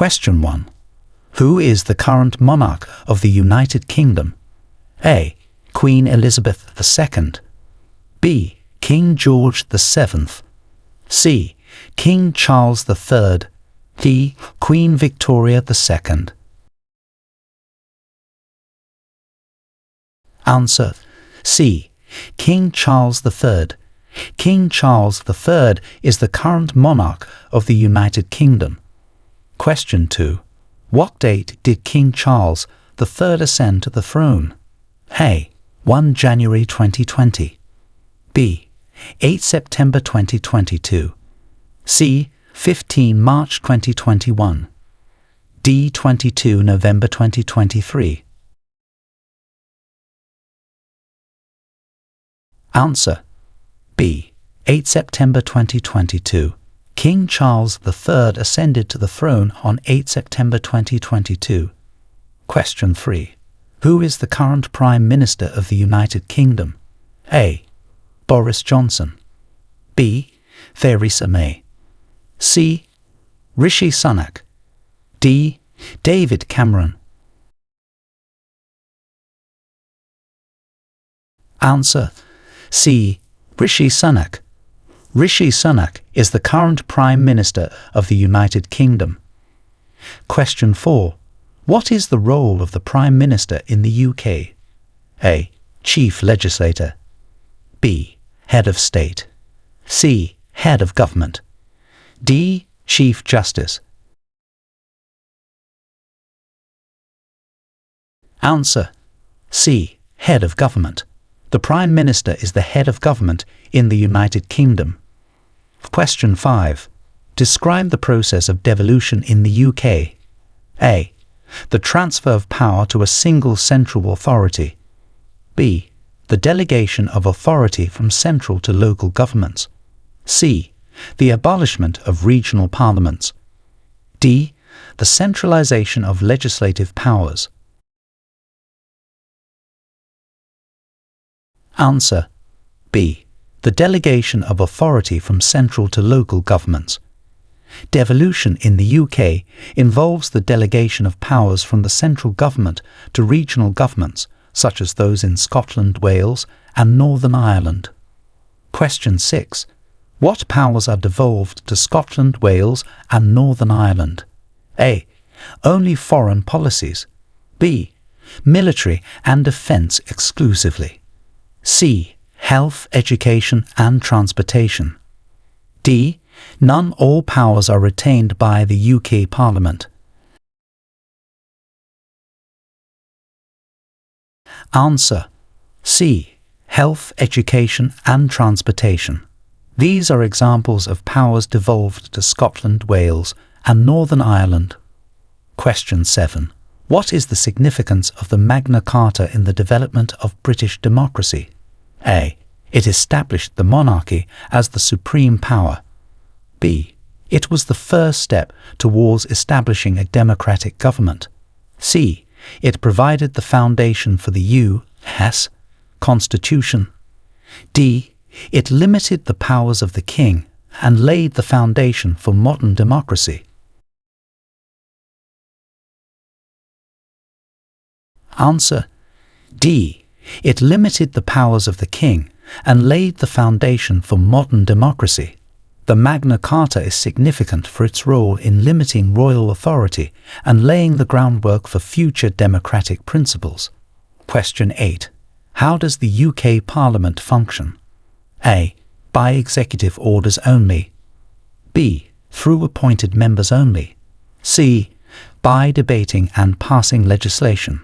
Question 1. Who is the current monarch of the United Kingdom? A. Queen Elizabeth II. B. King George VII. C. King Charles III. D. Queen Victoria II. Answer: C. King Charles III. King Charles III is the current monarch of the United Kingdom. Question 2. What date did King Charles III ascend to the throne? A. 1 January 2020. B. 8 September 2022. C. 15 March 2021. D. 22 November 2023. Answer: B. 8 September 2022. King Charles III ascended to the throne on 8 September 2022. Question 3. Who is the current Prime Minister of the United Kingdom? A. Boris Johnson. B. Theresa May. C. Rishi Sunak. D. David Cameron. Answer: C. Rishi Sunak. Rishi Sunak is the current Prime Minister of the United Kingdom. Question 4. What is the role of the Prime Minister in the UK? A. Chief Legislator. B. Head of State. C. Head of Government. D. Chief Justice. Answer: C. Head of Government. The Prime Minister is the head of government in the United Kingdom. Question 5. Describe the process of devolution in the UK. A. The transfer of power to a single central authority. B. The delegation of authority from central to local governments. C. The abolishment of regional parliaments. D. The centralization of legislative powers. Answer: B. The delegation of authority from central to local governments. Devolution in the UK involves the delegation of powers from the central government to regional governments, such as those in Scotland, Wales, and Northern Ireland. Question 6. What powers are devolved to Scotland, Wales, and Northern Ireland? A. Only foreign policies. B. Military and defence exclusively. C. Health, education, and transportation. D. None. All powers are retained by the UK Parliament. Answer: C. Health, education, and transportation. These are examples of powers devolved to Scotland, Wales, and Northern Ireland. Question 7. What is the significance of the Magna Carta in the development of British democracy? A. It established the monarchy as the supreme power. B. It was the first step towards establishing a democratic government. C. It provided the foundation for the U.S. Constitution. D. It limited the powers of the king and laid the foundation for modern democracy. Answer: D. It limited the powers of the king and laid the foundation for modern democracy. The Magna Carta is significant for its role in limiting royal authority and laying the groundwork for future democratic principles. Question 8. How does the UK Parliament function? A. By executive orders only. B. Through appointed members only. C. By debating and passing legislation.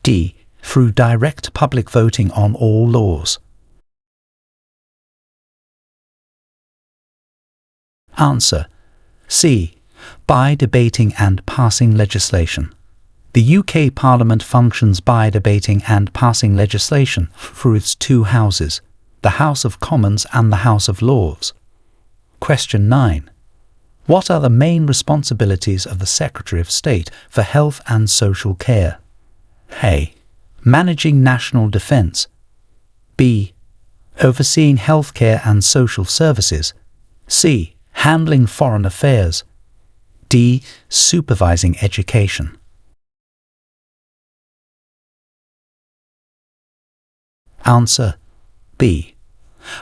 D. Through direct public voting on all laws. Answer: C. By debating and passing legislation. The UK Parliament functions by debating and passing legislation through its two houses, the House of Commons and the House of Lords. Question 9. What are the main responsibilities of the Secretary of State for Health and Social Care? A. Managing national defence. B. Overseeing healthcare and social services. C. Handling foreign affairs. D. Supervising education. Answer B.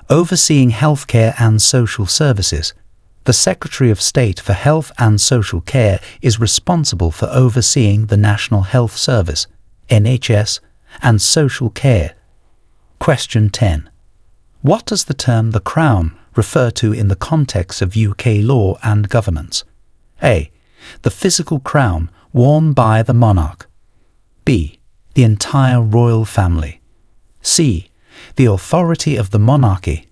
Overseeing healthcare and social services. The Secretary of State for Health and Social Care is responsible for overseeing the National Health Service, NHS, and social care. Question 10. What does the term the Crown refer to in the context of UK law and governance? A. The physical crown worn by the monarch. B. The entire royal family. C. The authority of the monarchy.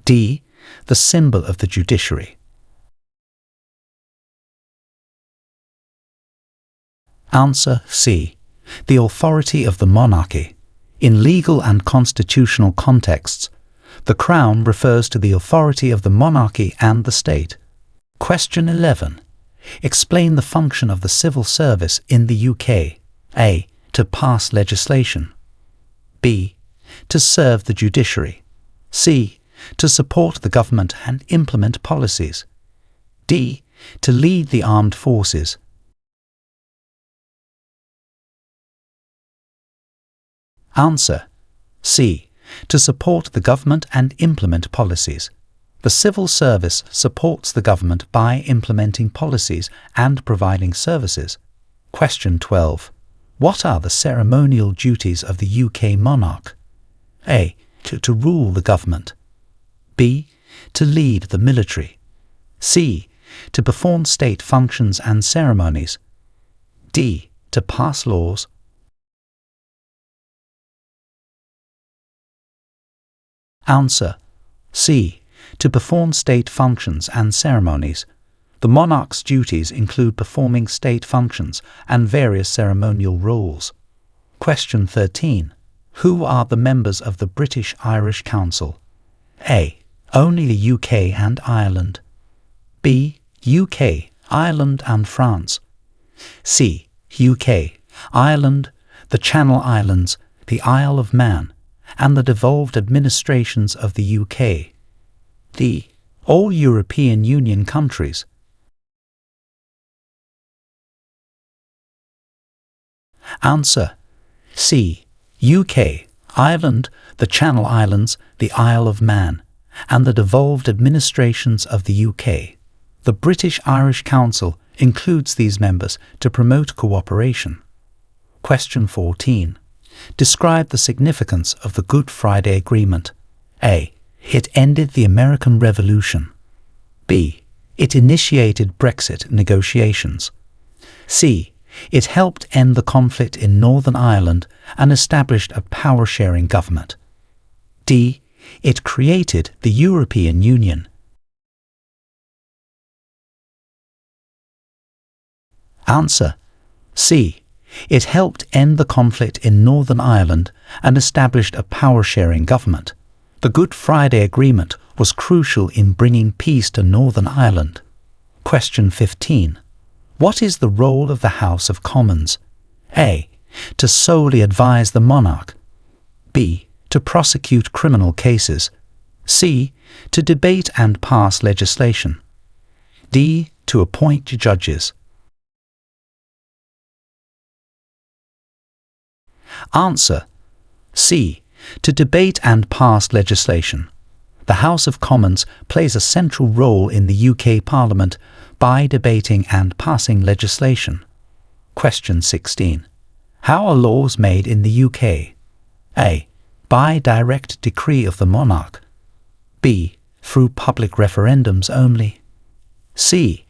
D. The symbol of the judiciary. Answer C. The authority of the monarchy. In legal and constitutional contexts, the Crown refers to the authority of the monarchy and the state. Question 11. Explain the function of the civil service in the UK. A. To pass legislation. B. To serve the judiciary. C. To support the government and implement policies. D. To lead the armed forces. Answer C. To support the government and implement policies. The civil service supports the government by implementing policies and providing services. Question 12. What are the ceremonial duties of the UK monarch? A. To rule the government. B. To lead the military. C. To perform state functions and ceremonies. D. To pass laws. Answer C. To perform state functions and ceremonies. The monarch's duties include performing state functions and various ceremonial roles. Question 13. Who are the members of the British-Irish Council? A. Only the UK and Ireland. B. UK, Ireland and France. C. UK, Ireland, the Channel Islands, the Isle of Man, and the devolved administrations of the UK. D. All European Union countries. Answer C. UK, Ireland, the Channel Islands, the Isle of Man, and the devolved administrations of the UK. The British-Irish Council includes these members to promote cooperation. Question 14. Describe the significance of the Good Friday Agreement. A. It ended the American Revolution. B. It initiated Brexit negotiations. C. It helped end the conflict in Northern Ireland and established a power-sharing government. D. It created the European Union. Answer C. It helped end the conflict in Northern Ireland and established a power-sharing government. The Good Friday Agreement was crucial in bringing peace to Northern Ireland. Question 15. What is the role of the House of Commons? A. To solely advise the monarch. B. To prosecute criminal cases. C. To debate and pass legislation. D. To appoint judges. Answer C. To debate and pass legislation. The House of Commons plays a central role in the UK Parliament by debating and passing legislation. Question 16. How are laws made in the UK? A. By direct decree of the monarch. B. Through public referendums only. C.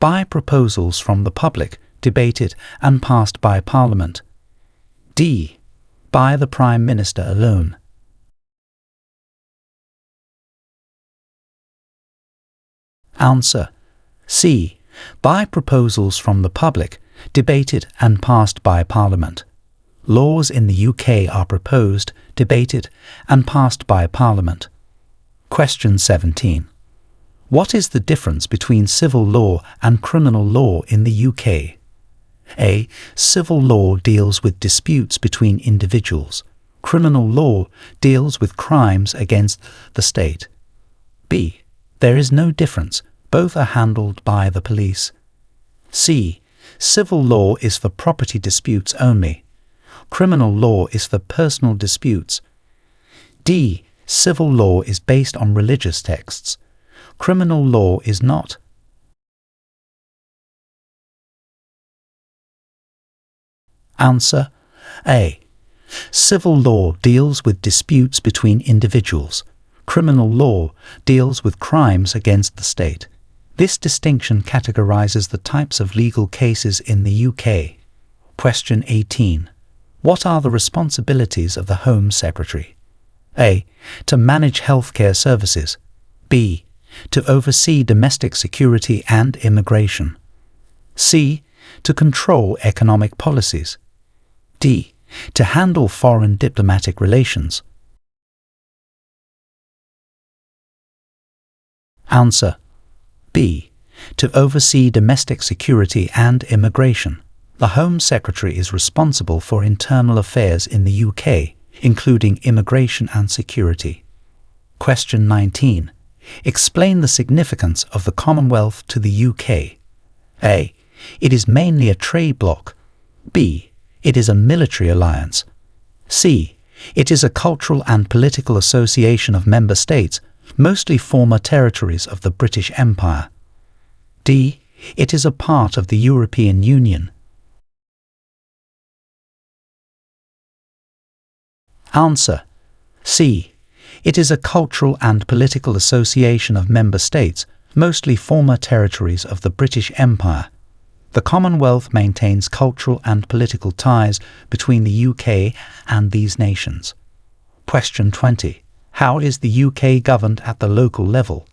By proposals from the public, debated and passed by Parliament. D. By the Prime Minister alone. Answer C. By proposals from the public, debated and passed by Parliament. Laws in the UK are proposed, debated and passed by Parliament. Question 17. What is the difference between civil law and criminal law in the UK? A. Civil law deals with disputes between individuals. Criminal law deals with crimes against the state. B. There is no difference. Both are handled by the police. C. Civil law is for property disputes only. Criminal law is for personal disputes. D. Civil law is based on religious texts. Criminal law is not. Answer A. Civil law deals with disputes between individuals. Criminal law deals with crimes against the state. This distinction categorizes the types of legal cases in the UK. Question 18. What are the responsibilities of the Home Secretary? A. To manage healthcare services. B. To oversee domestic security and immigration. C. To control economic policies. D. To handle foreign diplomatic relations. Answer B. To oversee domestic security and immigration. The Home Secretary is responsible for internal affairs in the UK, including immigration and security. Question 19. Explain the significance of the Commonwealth to the UK. A. It is mainly a trade bloc. B. It is a military alliance. C. It is a cultural and political association of member states, mostly former territories of the British Empire. D. It is a part of the European Union. Answer C. It is a cultural and political association of member states, mostly former territories of the British Empire. The Commonwealth maintains cultural and political ties between the UK and these nations. Question 20. How is the UK governed at the local level?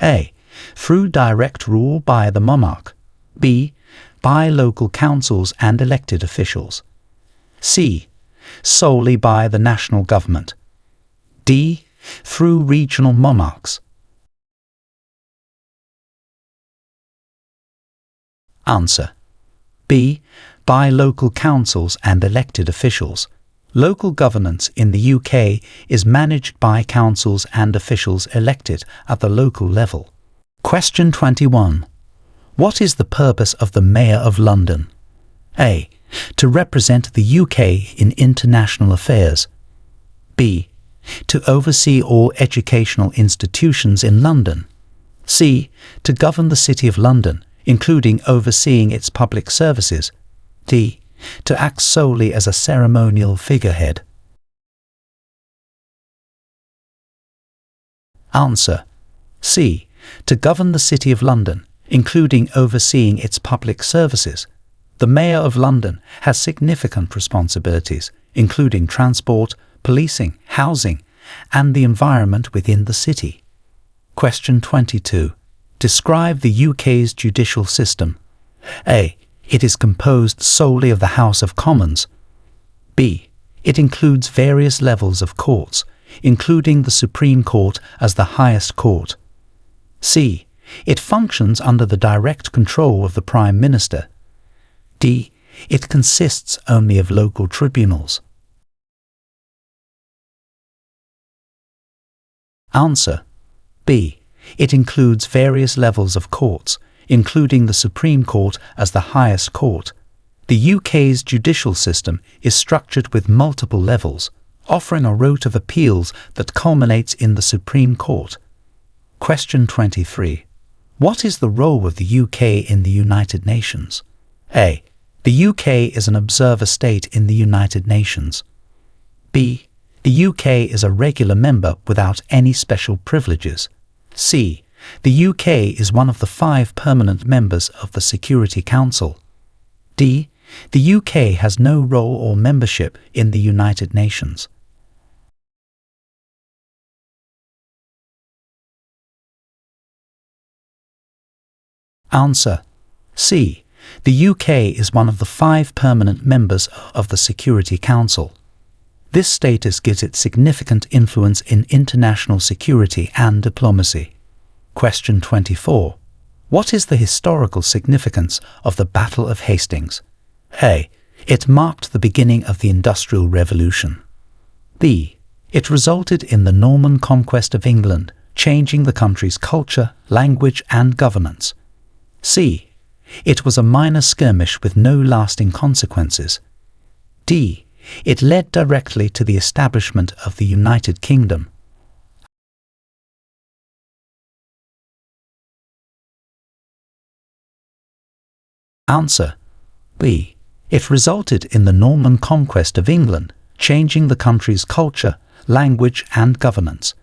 A. Through direct rule by the monarch. B. By local councils and elected officials. C. Solely by the national government. D. Through regional monarchs. Answer B. By local councils and elected officials. Local governance in the UK is managed by councils and officials elected at the local level. Question 21. What is the purpose of the Mayor of London? A. To represent the UK in international affairs. B. To oversee all educational institutions in London. C. To govern the City of London, including overseeing its public services. D. To act solely as a ceremonial figurehead. Answer C. To govern the City of London, including overseeing its public services. The Mayor of London has significant responsibilities, including transport, policing, housing, and the environment within the city. Question 22. Describe the UK's judicial system. A. It is composed solely of the House of Commons. B. It includes various levels of courts, including the Supreme Court as the highest court. C. It functions under the direct control of the Prime Minister. D. It consists only of local tribunals. Answer B. It includes various levels of courts, including the Supreme Court as the highest court. The UK's judicial system is structured with multiple levels, offering a route of appeals that culminates in the Supreme Court. Question 23. What is the role of the UK in the United Nations? A. The UK is an observer state in the United Nations. B. The UK is a regular member without any special privileges. C. The UK is one of the 5 permanent members of the Security Council. D. The UK has no role or membership in the United Nations. Answer C. The UK is one of the 5 permanent members of the Security Council. This status gives it significant influence in international security and diplomacy. Question 24. What is the historical significance of the Battle of Hastings? A. It marked the beginning of the Industrial Revolution. B. It resulted in the Norman conquest of England, changing the country's culture, language, and governance. C. It was a minor skirmish with no lasting consequences. D. It led directly to the establishment of the United Kingdom. Answer B. It resulted in the Norman conquest of England, changing the country's culture, language and governance.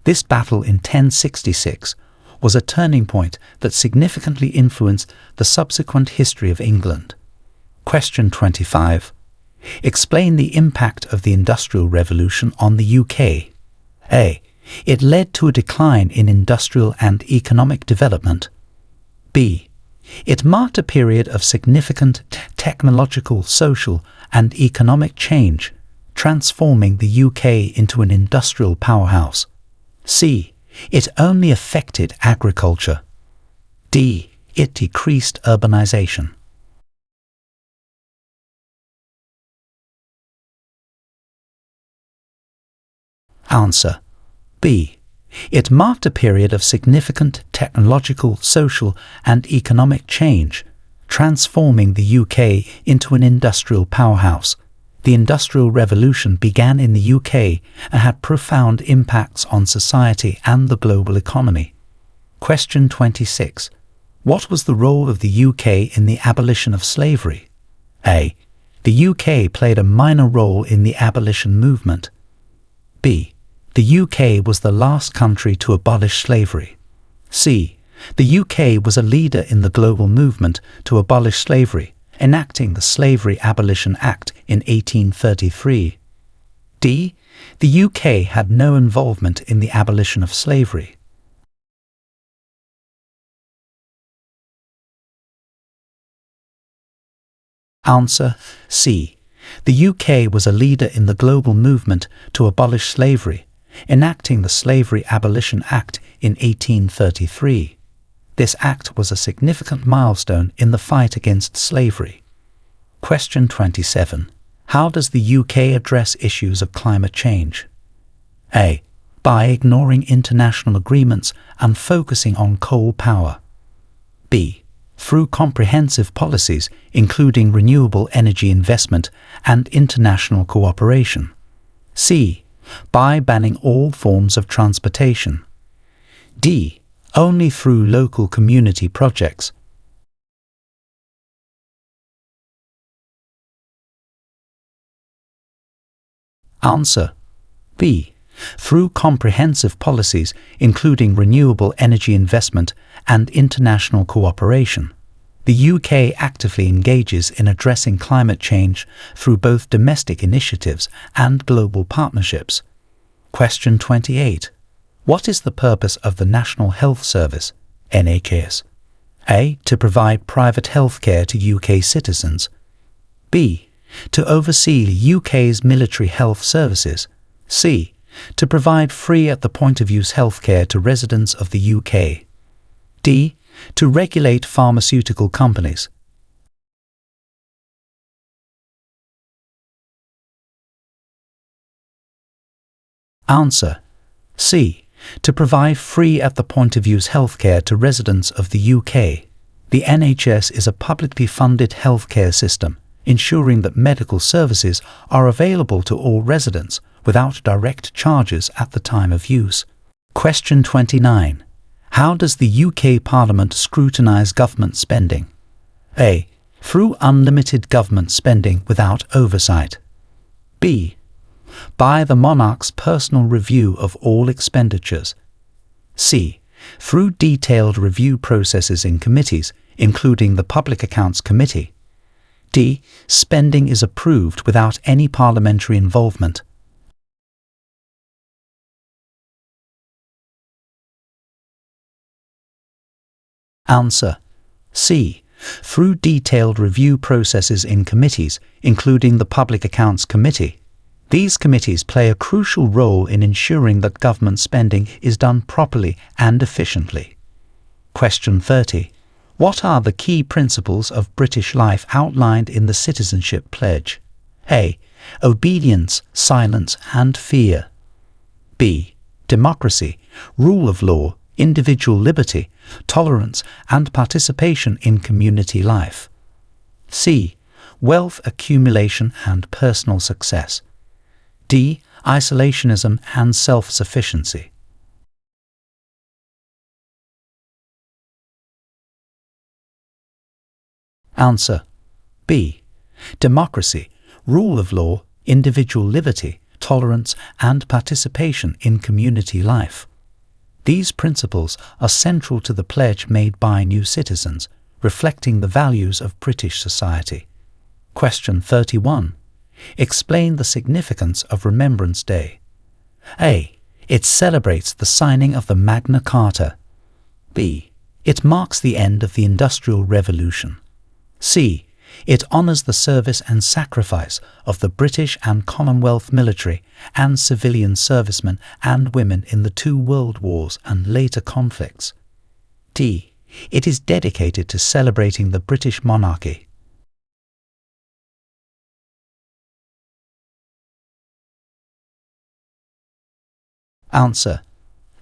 This battle in 1066 was a turning point that significantly influenced the subsequent history of England. Question 25. Explain the impact of the Industrial Revolution on the UK. A. It led to a decline in industrial and economic development. B. It marked a period of significant technological, social and economic change, transforming the UK into an industrial powerhouse. C. It only affected agriculture. D. It decreased urbanization. Answer B. It marked a period of significant technological, social and economic change, transforming the UK into an industrial powerhouse. The Industrial Revolution began in the UK and had profound impacts on society and the global economy. Question 26. What was the role of the UK in the abolition of slavery? A. The UK played a minor role in the abolition movement. B. The UK was the last country to abolish slavery. C. The UK was a leader in the global movement to abolish slavery, enacting the Slavery Abolition Act in 1833. D. The UK had no involvement in the abolition of slavery. Answer C. The UK was a leader in the global movement to abolish slavery, enacting the Slavery Abolition Act in 1833. This act was a significant milestone in the fight against slavery. Question 27. How does the UK address issues of climate change? A. By ignoring international agreements and focusing on coal power. B. Through comprehensive policies including renewable energy investment and international cooperation. C. By banning all forms of transportation. D. Only through local community projects. Answer B. Through comprehensive policies including renewable energy investment and international cooperation. The UK actively engages in addressing climate change through both domestic initiatives and global partnerships. Question 28. What is the purpose of the National Health Service, NHS? A. To provide private health care to UK citizens. B. To oversee the UK's military health services. C. To provide free at the point of use healthcare to residents of the UK. D. To regulate pharmaceutical companies. Answer C. To provide free at the point of use healthcare to residents of the UK. The NHS is a publicly funded healthcare system, ensuring that medical services are available to all residents without direct charges at the time of use. Question 29. How does the UK Parliament scrutinise government spending? A. Through unlimited government spending without oversight. B. By the monarch's personal review of all expenditures. C. Through detailed review processes in committees, including the Public Accounts Committee. D. Spending is approved without any parliamentary involvement. Answer C. Through detailed review processes in committees, including the Public Accounts Committee. These committees play a crucial role in ensuring that government spending is done properly and efficiently. Question 30. What are the key principles of British life outlined in the Citizenship Pledge? A. Obedience, silence and fear. B. Democracy, rule of law, individual liberty, tolerance, and participation in community life. C. Wealth accumulation and personal success. D. Isolationism and self-sufficiency. Answer: B. Democracy, rule of law, individual liberty, tolerance, and participation in community life. These principles are central to the pledge made by new citizens, reflecting the values of British society. Question 31. Explain the significance of Remembrance Day. A. It celebrates the signing of the Magna Carta. B. It marks the end of the Industrial Revolution. C. It honours the service and sacrifice of the British and Commonwealth military and civilian servicemen and women in the two world wars and later conflicts. D. It is dedicated to celebrating the British monarchy. Answer: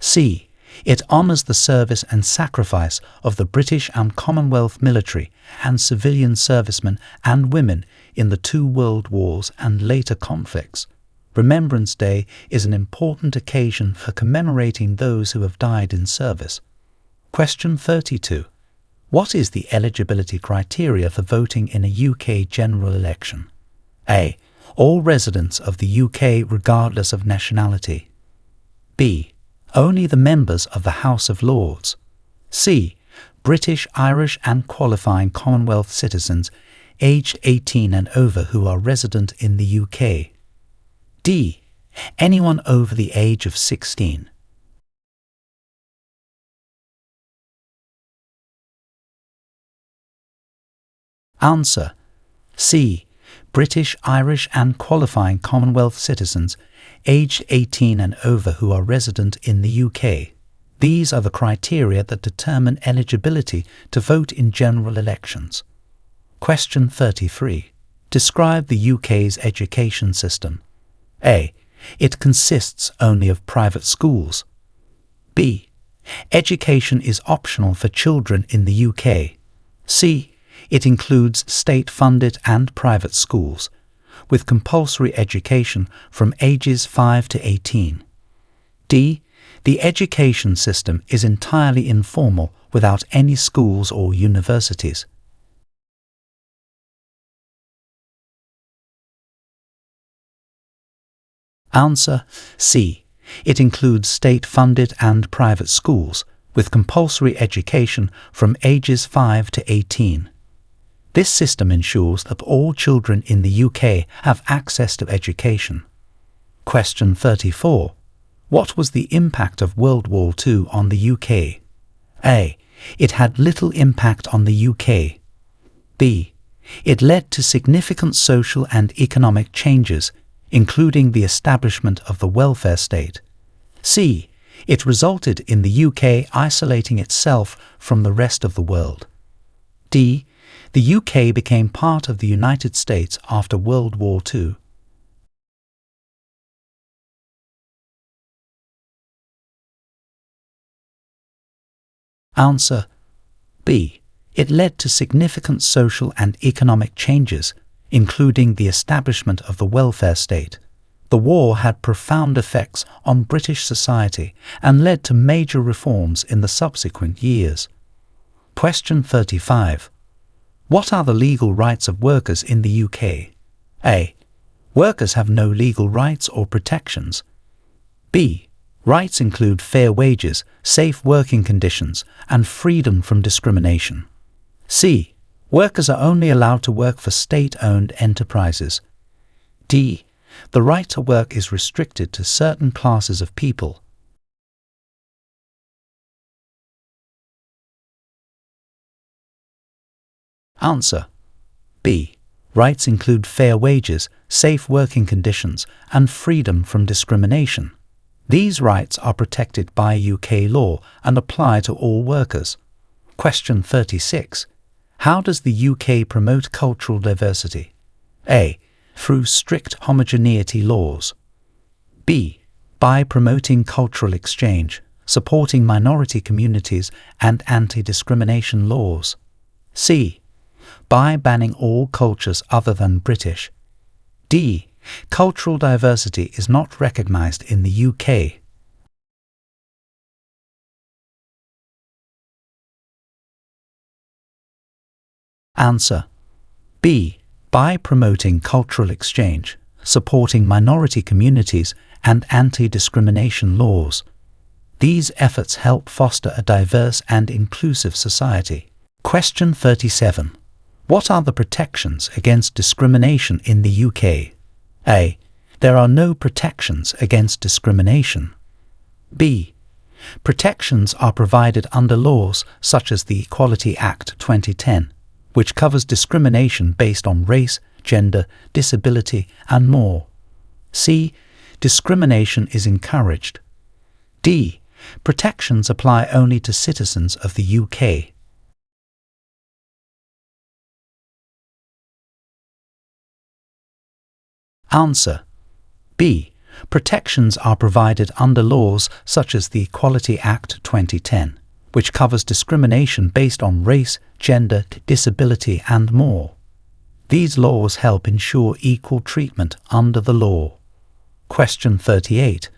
C. It honours the service and sacrifice of the British and Commonwealth military and civilian servicemen and women in the two world wars and later conflicts. Remembrance Day is an important occasion for commemorating those who have died in service. Question 32. What is the eligibility criteria for voting in a UK general election? A. All residents of the UK regardless of nationality. B. Only the members of the House of Lords. C. British, Irish and qualifying Commonwealth citizens aged 18 and over who are resident in the UK. D. Anyone over the age of 16. Answer: C. British, Irish and qualifying Commonwealth citizens aged 18 and over who are resident in the UK. These are the criteria that determine eligibility to vote in general elections. Question 33. Describe the UK's education system. A. It consists only of private schools. B. Education is optional for children in the UK. C. It includes state-funded and private schools, with compulsory education from ages 5 to 18. D. The education system is entirely informal without any schools or universities. Answer: C. It includes state-funded and private schools, with compulsory education from ages 5 to 18. This system ensures that all children in the UK have access to education. Question 34. What was the impact of World War II on the UK? A. It had little impact on the UK. B. It led to significant social and economic changes, including the establishment of the welfare state. C. It resulted in the UK isolating itself from the rest of the world. D. The UK became part of the United States after World War II. Answer: B. It led to significant social and economic changes, including the establishment of the welfare state. The war had profound effects on British society and led to major reforms in the subsequent years. Question 35. What are the legal rights of workers in the UK? A. Workers have no legal rights or protections. B. Rights include fair wages, safe working conditions, and freedom from discrimination. C. Workers are only allowed to work for state-owned enterprises. D. The right to work is restricted to certain classes of people. Answer: B. Rights include fair wages, safe working conditions, and freedom from discrimination. These rights are protected by UK law and apply to all workers. Question 36. How does the UK promote cultural diversity? A. Through strict homogeneity laws. B. By promoting cultural exchange, supporting minority communities and anti-discrimination laws. C. By banning all cultures other than British. D. Cultural diversity is not recognised in the UK. Answer. B. By promoting cultural exchange, supporting minority communities and anti-discrimination laws. These efforts help foster a diverse and inclusive society. Question 37. What are the protections against discrimination in the UK? A. There are no protections against discrimination. B. Protections are provided under laws such as the Equality Act 2010, which covers discrimination based on race, gender, disability, and more. C. Discrimination is encouraged. D. Protections apply only to citizens of the UK. Answer. B. Protections are provided under laws such as the Equality Act 2010, which covers discrimination based on race, gender, disability, and more. These laws help ensure equal treatment under the law. Question 38.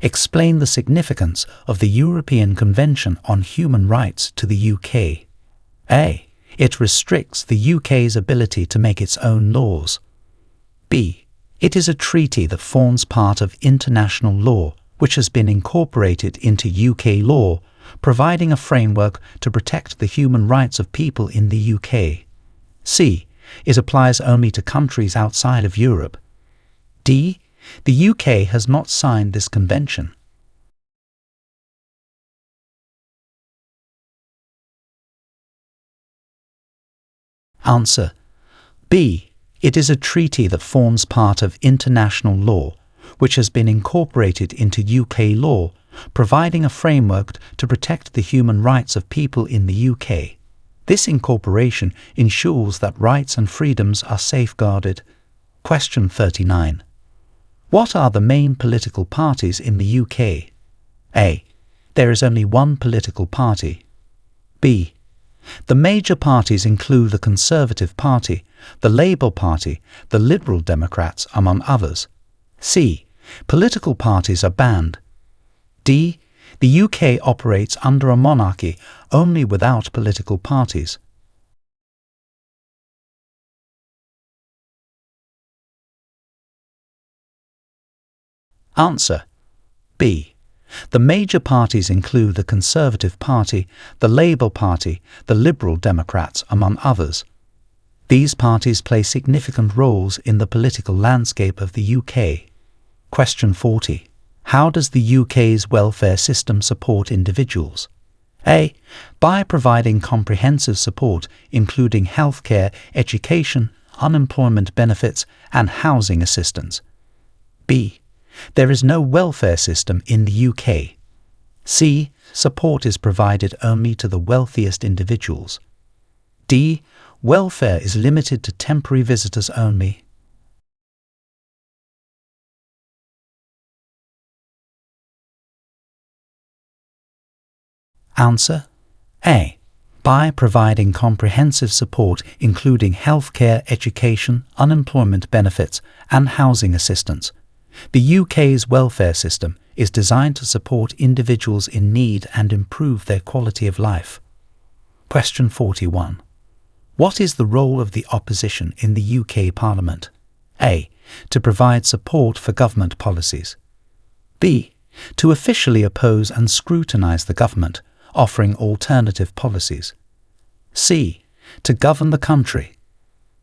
Explain the significance of the European Convention on Human Rights to the UK. A. It restricts the UK's ability to make its own laws. B. It is a treaty that forms part of international law, which has been incorporated into UK law, providing a framework to protect the human rights of people in the UK. C. It applies only to countries outside of Europe. D. The UK has not signed this convention. Answer. B. It is a treaty that forms part of international law, which has been incorporated into UK law, providing a framework to protect the human rights of people in the UK. This incorporation ensures that rights and freedoms are safeguarded. Question 39. What are the main political parties in the UK? A. There is only one political party. B. The major parties include the Conservative Party, the Labour Party, the Liberal Democrats, among others. C. Political parties are banned. D. The UK operates under a monarchy only without political parties. Answer. B. The major parties include the Conservative Party, the Labour Party, the Liberal Democrats, among others. These parties play significant roles in the political landscape of the UK. Question 40. How does the UK's welfare system support individuals? A. By providing comprehensive support, including healthcare, education, unemployment benefits, and housing assistance. B. There is no welfare system in the UK. C. Support is provided only to the wealthiest individuals. D. Welfare is limited to temporary visitors only. Answer. A. By providing comprehensive support including healthcare, education, unemployment benefits, and housing assistance. The UK's welfare system is designed to support individuals in need and improve their quality of life. Question 41. What is the role of the opposition in the UK Parliament? A. To provide support for government policies. B. To officially oppose and scrutinise the government, offering alternative policies. C. To govern the country.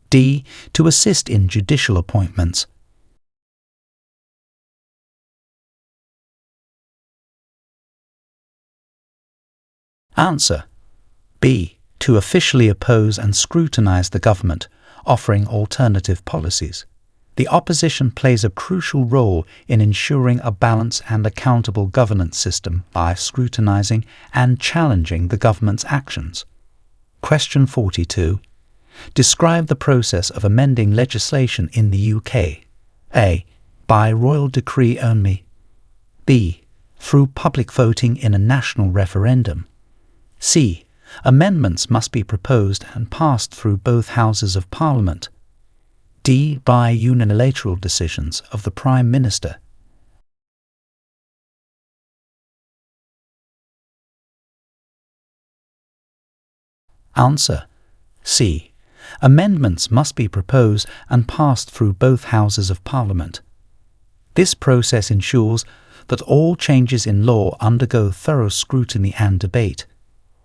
D. To assist in judicial appointments. Answer. B. To officially oppose and scrutinise the government, offering alternative policies. The opposition plays a crucial role in ensuring a balanced and accountable governance system by scrutinising and challenging the government's actions. Question 42. Describe the process of amending legislation in the UK. A. By royal decree only. B. through public voting in a national referendum. C. Amendments must be proposed and passed through both houses of Parliament. D. By unilateral decisions of the Prime Minister. Answer: C. Amendments must be proposed and passed through both houses of Parliament. This process ensures that all changes in law undergo thorough scrutiny and debate.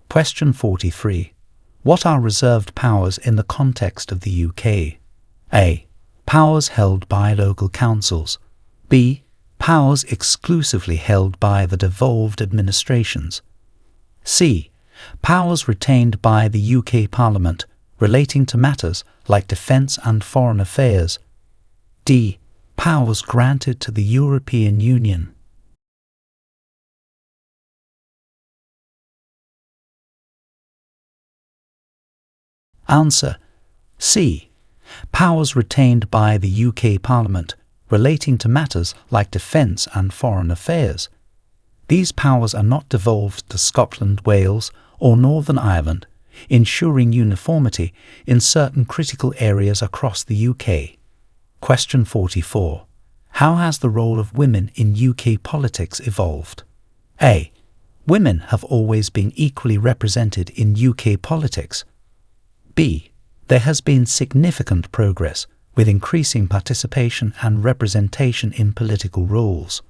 Question 43. What are reserved powers in the context of the UK? A. Powers held by local councils. B. Powers exclusively held by the devolved administrations. C. Powers retained by the UK Parliament relating to matters like defence and foreign affairs. D. Powers granted to the European Union. Answer: C. Powers retained by the UK Parliament relating to matters like defence and foreign affairs. These powers are not devolved to Scotland, Wales or Northern Ireland, ensuring uniformity in certain critical areas across the UK. Question 44. How has the role of women in UK politics evolved? A. Women have always been equally represented in UK politics. B. There has been significant progress with increasing participation and representation in political roles.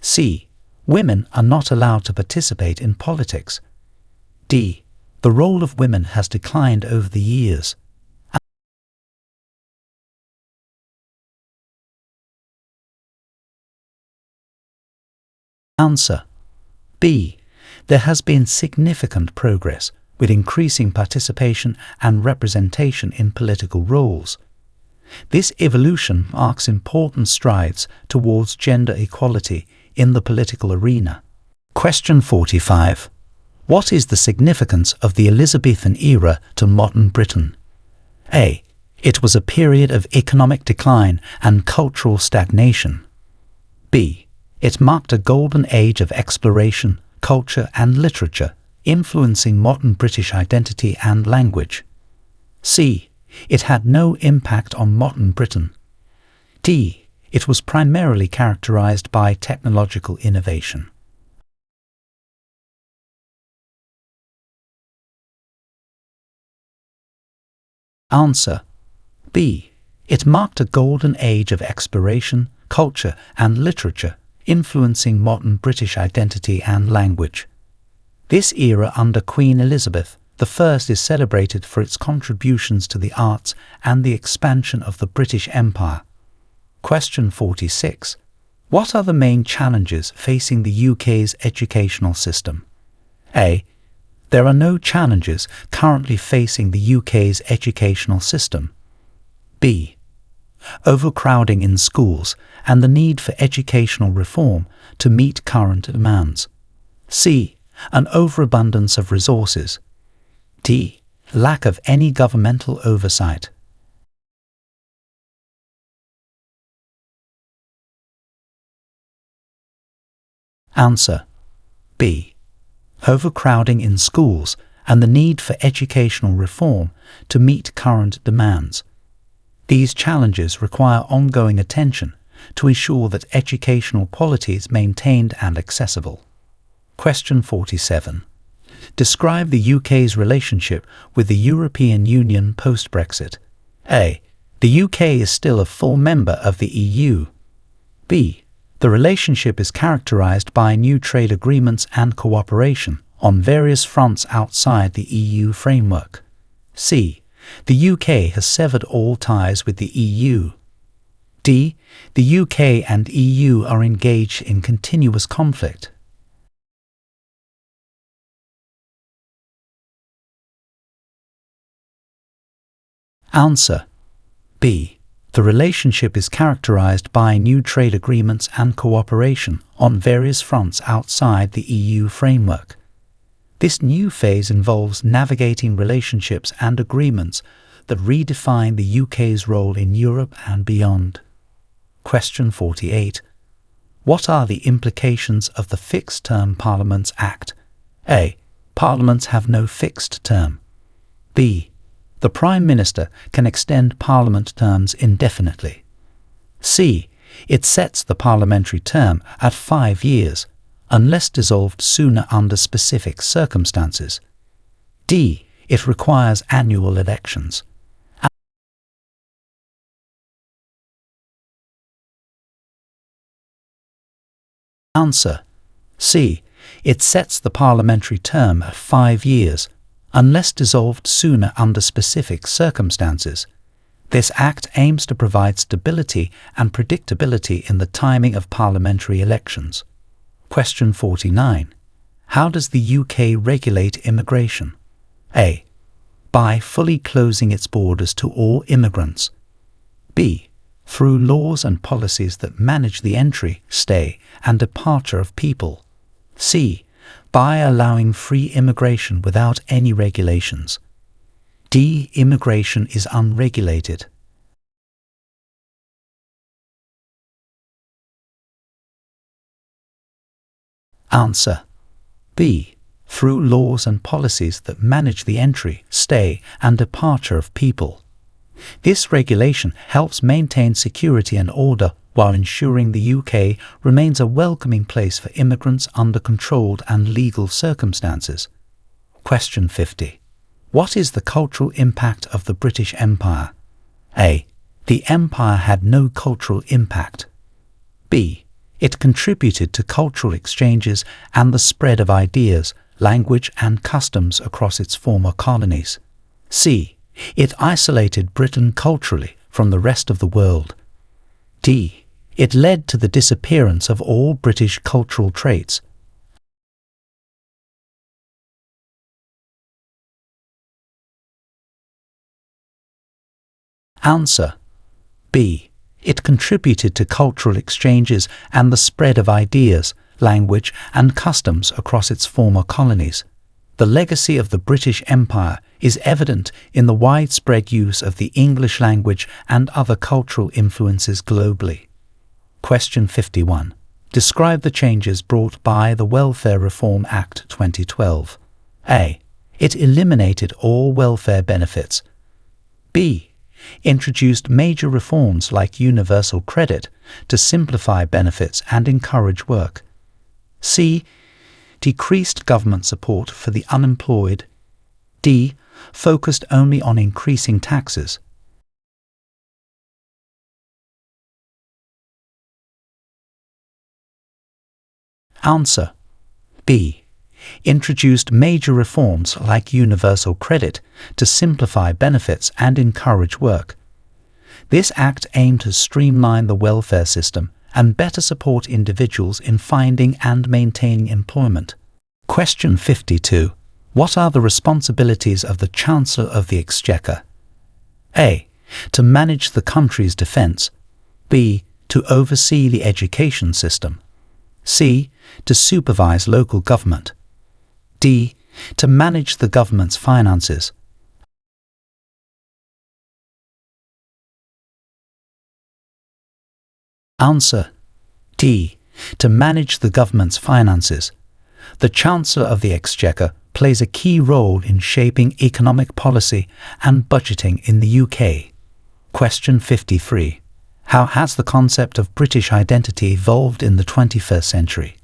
C. Women are not allowed to participate in politics. D. The role of women has declined over the years. Answer: B. There has been significant progress with increasing participation and representation in political roles. This evolution marks important strides towards gender equality in the political arena. Question 45. What is the significance of the Elizabethan era to modern Britain? A. It was a period of economic decline and cultural stagnation. B. It marked a golden age of exploration, culture and literature, influencing modern British identity and language. C. It had no impact on modern Britain. D. It was primarily characterized by technological innovation. Answer: B. It marked a golden age of exploration, culture and literature, influencing modern British identity and language. This era under Queen Elizabeth I is celebrated for its contributions to the arts and the expansion of the British Empire. Question 46. What are the main challenges facing the UK's educational system? A. There are no challenges currently facing the UK's educational system. B. Overcrowding in schools and the need for educational reform to meet current demands. C. An overabundance of resources. D. Lack of any governmental oversight. Answer: B. Overcrowding in schools and the need for educational reform to meet current demands. These challenges require ongoing attention to ensure that educational quality is maintained and accessible. Question 47. Describe the UK's relationship with the European Union post-Brexit. A. The UK is still a full member of the EU. B. The relationship is characterized by new trade agreements and cooperation on various fronts outside the EU framework. C. The UK has severed all ties with the EU. D. The UK and EU are engaged in continuous conflict. Answer: B. The relationship is characterized by new trade agreements and cooperation on various fronts outside the EU framework. This new phase involves navigating relationships and agreements that redefine the UK's role in Europe and beyond. Question 48. What are the implications of the Fixed Term Parliaments Act? A. Parliaments have no fixed term. B. The Prime Minister can extend Parliament terms indefinitely. C. It sets the parliamentary term at 5 years, unless dissolved sooner under specific circumstances. D. It requires annual elections. Answer. C. It sets the parliamentary term at 5 years, unless dissolved sooner under specific circumstances. This Act aims to provide stability and predictability in the timing of parliamentary elections. Question 49. How does the UK regulate immigration? A. By fully closing its borders to all immigrants. B. Through laws and policies that manage the entry, stay, and departure of people. C. By allowing free immigration without any regulations. D. Immigration is unregulated. Answer. B. Through laws and policies that manage the entry, stay, and departure of people. This regulation helps maintain security and order while ensuring the UK remains a welcoming place for immigrants under controlled and legal circumstances. Question 50. What is the cultural impact of the British Empire? A. The Empire had no cultural impact. B. It contributed to cultural exchanges and the spread of ideas, language and customs across its former colonies. C. It isolated Britain culturally from the rest of the world. D. It led to the disappearance of all British cultural traits. Answer. B. It contributed to cultural exchanges and the spread of ideas, language and customs across its former colonies. The legacy of the British Empire is evident in the widespread use of the English language and other cultural influences globally. Question 51. Describe the changes brought by the Welfare Reform Act 2012. A. It eliminated all welfare benefits. B. Introduced major reforms like universal credit to simplify benefits and encourage work. C. Decreased government support for the unemployed. D. Focused only on increasing taxes. Answer. B. Introduced major reforms like universal credit to simplify benefits and encourage work. This Act aimed to streamline the welfare system and better support individuals in finding and maintaining employment. Question 52. What are the responsibilities of the Chancellor of the Exchequer? A. To manage the country's defence. B. To oversee the education system. C. To supervise local government. D. To manage the government's finances. Answer. D. To manage the government's finances. The Chancellor of the Exchequer plays a key role in shaping economic policy and budgeting in the UK. Question 53. How has the concept of British identity evolved in the 21st century?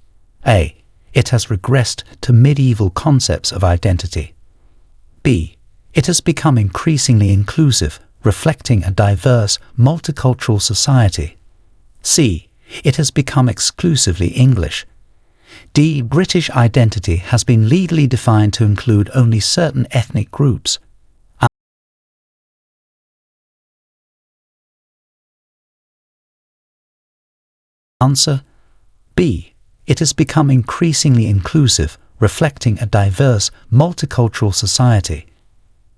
A. It has regressed to medieval concepts of identity. B. It has become increasingly inclusive, reflecting a diverse, multicultural society. C. It has become exclusively English. D. British identity has been legally defined to include only certain ethnic groups. Answer. B. It has become increasingly inclusive, reflecting a diverse, multicultural society.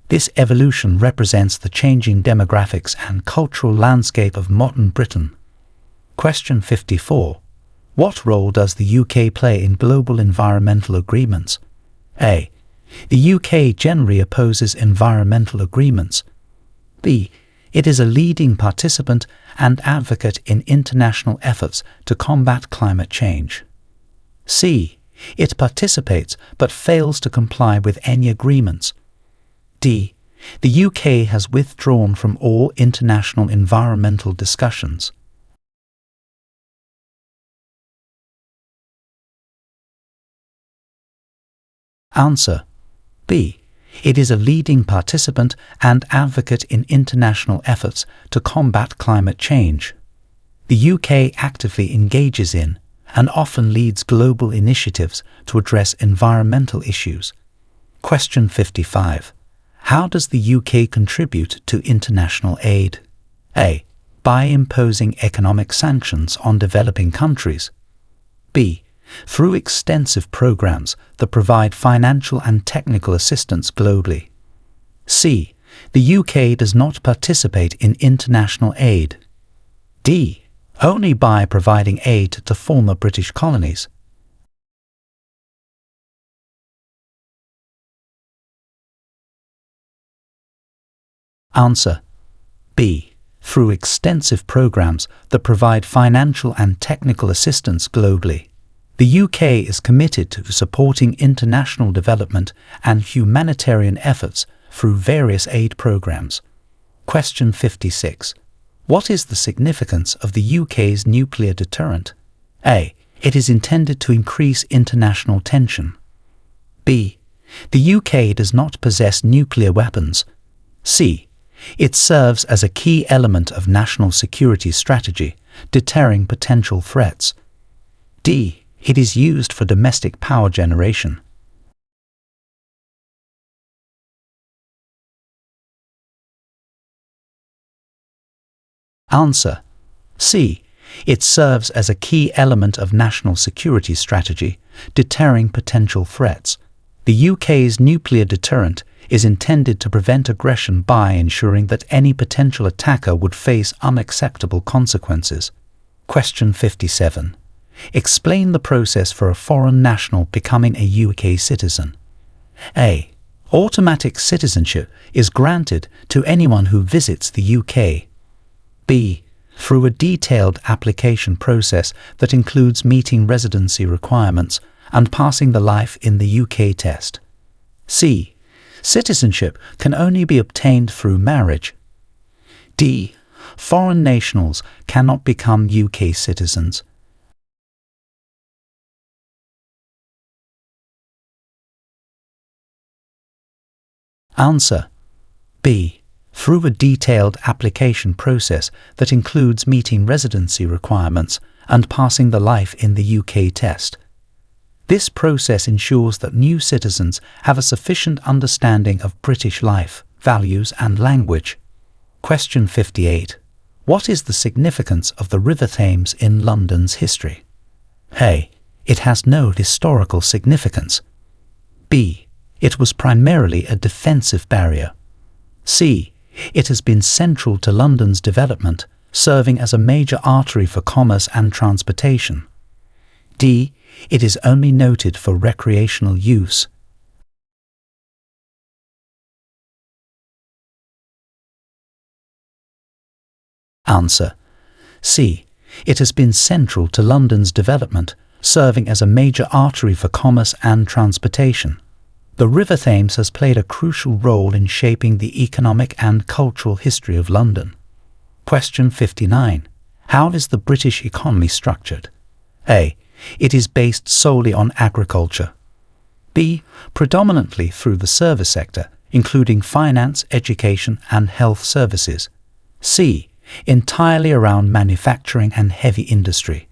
This evolution represents the changing demographics and cultural landscape of modern Britain. Question 54. What role does the UK play in global environmental agreements? A. The UK generally opposes environmental agreements. B. It is a leading participant and advocate in international efforts to combat climate change. C. It participates but fails to comply with any agreements. D. The UK has withdrawn from all international environmental discussions. Answer: B. It is a leading participant and advocate in international efforts to combat climate change. The UK actively engages in and often leads global initiatives to address environmental issues. Question 55. How does the UK contribute to international aid? A. By imposing economic sanctions on developing countries. B. Through extensive programs that provide financial and technical assistance globally. C. The UK does not participate in international aid. D. Only by providing aid to former British colonies. Answer: B. Through extensive programs that provide financial and technical assistance globally. The UK is committed to supporting international development and humanitarian efforts through various aid programs. Question 56. What is the significance of the UK's nuclear deterrent? A. It is intended to increase international tension. B. The UK does not possess nuclear weapons. C. It serves as a key element of national security strategy, deterring potential threats. D. It is used for domestic power generation. Answer: C. It serves as a key element of national security strategy, deterring potential threats. The UK's nuclear deterrent is intended to prevent aggression by ensuring that any potential attacker would face unacceptable consequences. Question 57. Explain the process for a foreign national becoming a UK citizen. A. Automatic citizenship is granted to anyone who visits the UK. B. Through a detailed application process that includes meeting residency requirements and passing the Life in the UK test. C. Citizenship can only be obtained through marriage. D. Foreign nationals cannot become UK citizens. Answer: B. Through a detailed application process that includes meeting residency requirements and passing the Life in the UK test. This process ensures that new citizens have a sufficient understanding of British life, values and language. Question 58. What is the significance of the River Thames in London's history? A. It has no historical significance. B. It was primarily a defensive barrier. C. It has been central to London's development, serving as a major artery for commerce and transportation. D. It is only noted for recreational use. Answer: C. It has been central to London's development, serving as a major artery for commerce and transportation. The River Thames has played a crucial role in shaping the economic and cultural history of London. Question 59. How is the British economy structured? A. It is based solely on agriculture. B. Predominantly through the service sector, including finance, education and health services. C. Entirely around manufacturing and heavy industry.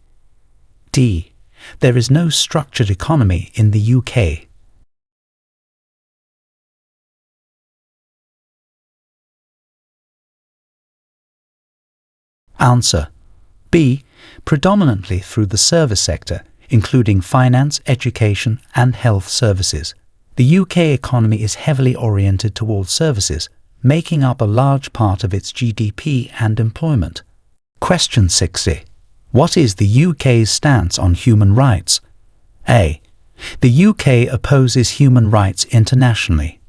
D. There is no structured economy in the UK. Answer: B. Predominantly through the service sector, including finance, education and health services. The UK economy is heavily oriented towards services, making up a large part of its GDP and employment. Question 60. What is the UK's stance on human rights? A. The UK opposes human rights internationally.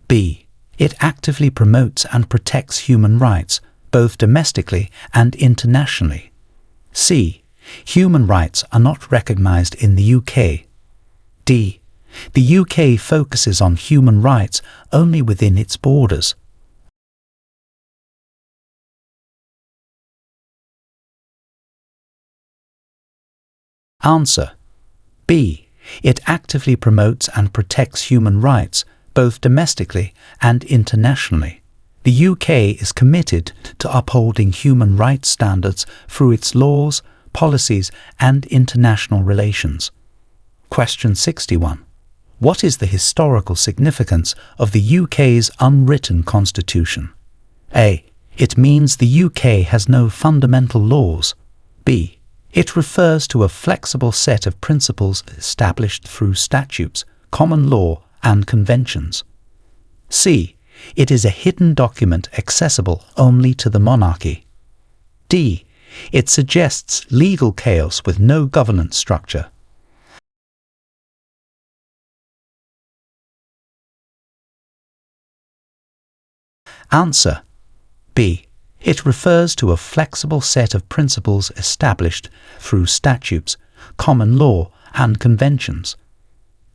B. It actively promotes and protects human rights, both domestically and internationally. C. Human rights are not recognized in the UK. D. The UK focuses on human rights only within its borders. Answer. B. It actively promotes and protects human rights, both domestically and internationally. The UK is committed to upholding human rights standards through its laws, policies, and international relations. Question 61. What is the historical significance of the UK's unwritten constitution? A. It means the UK has no fundamental laws. B. It refers to a flexible set of principles established through statutes, common law, and conventions. C. It is a hidden document accessible only to the monarchy. D. It suggests legal chaos with no governance structure. Answer. B. It refers to a flexible set of principles established through statutes, common law, and conventions.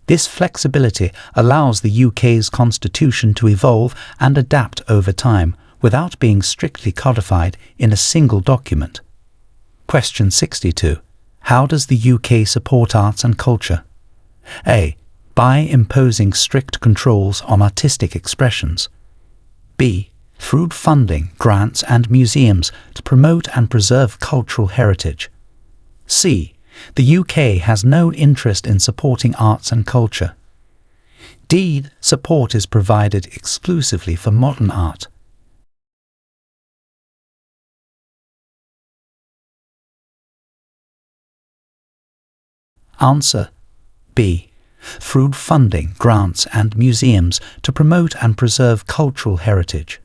This flexibility allows the UK's constitution to evolve and adapt over time without being strictly codified in a single document. Question 62. How does the UK support arts and culture? A. By imposing strict controls on artistic expressions. B. Through funding, grants and museums to promote and preserve cultural heritage. C. The UK has no interest in supporting arts and culture. D. Support is provided exclusively for modern art. Answer. B. Through funding, grants and museums to promote and preserve cultural heritage.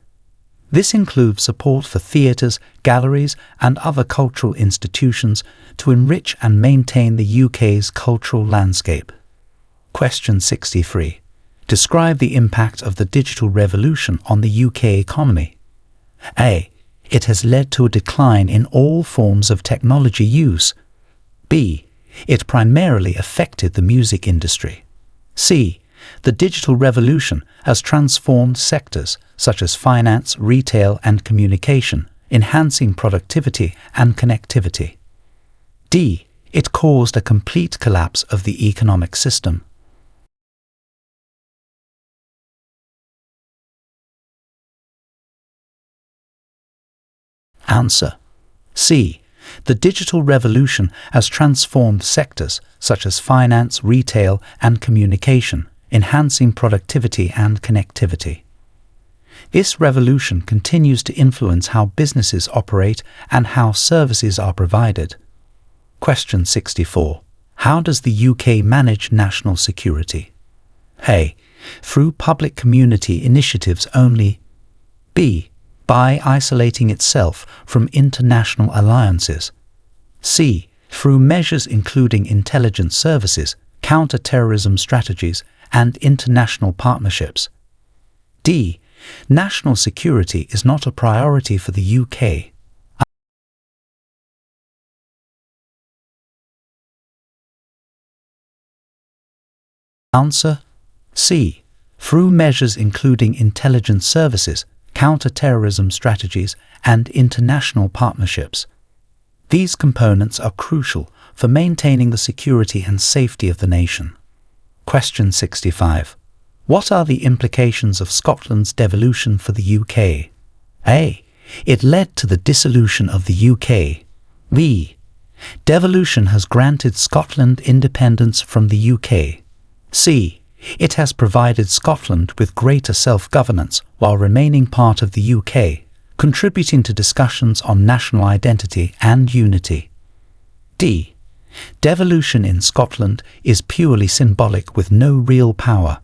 This includes support for theatres, galleries and other cultural institutions to enrich and maintain the UK's cultural landscape. Question 63. Describe the impact of the digital revolution on the UK economy. A. It has led to a decline in all forms of technology use. B. It primarily affected the music industry. C. The digital revolution has transformed sectors such as finance, retail and communication, enhancing productivity and connectivity. D. It caused a complete collapse of the economic system. Answer. C. The digital revolution has transformed sectors such as finance, retail and communication, enhancing productivity and connectivity. This revolution continues to influence how businesses operate and how services are provided. Question 64. How does the UK manage national security? A. Through public community initiatives only. B. By isolating itself from international alliances. C. Through measures including intelligence services, counter-terrorism strategies, and international partnerships. D. National security is not a priority for the UK. Answer. C. Through measures including intelligence services, counter-terrorism strategies, and international partnerships. These components are crucial for maintaining the security and safety of the nation. Question 65. What are the implications of Scotland's devolution for the UK? A. It led to the dissolution of the UK. B. Devolution has granted Scotland independence from the UK. C. It has provided Scotland with greater self-governance while remaining part of the UK, contributing to discussions on national identity and unity. D. Devolution in Scotland is purely symbolic with no real power.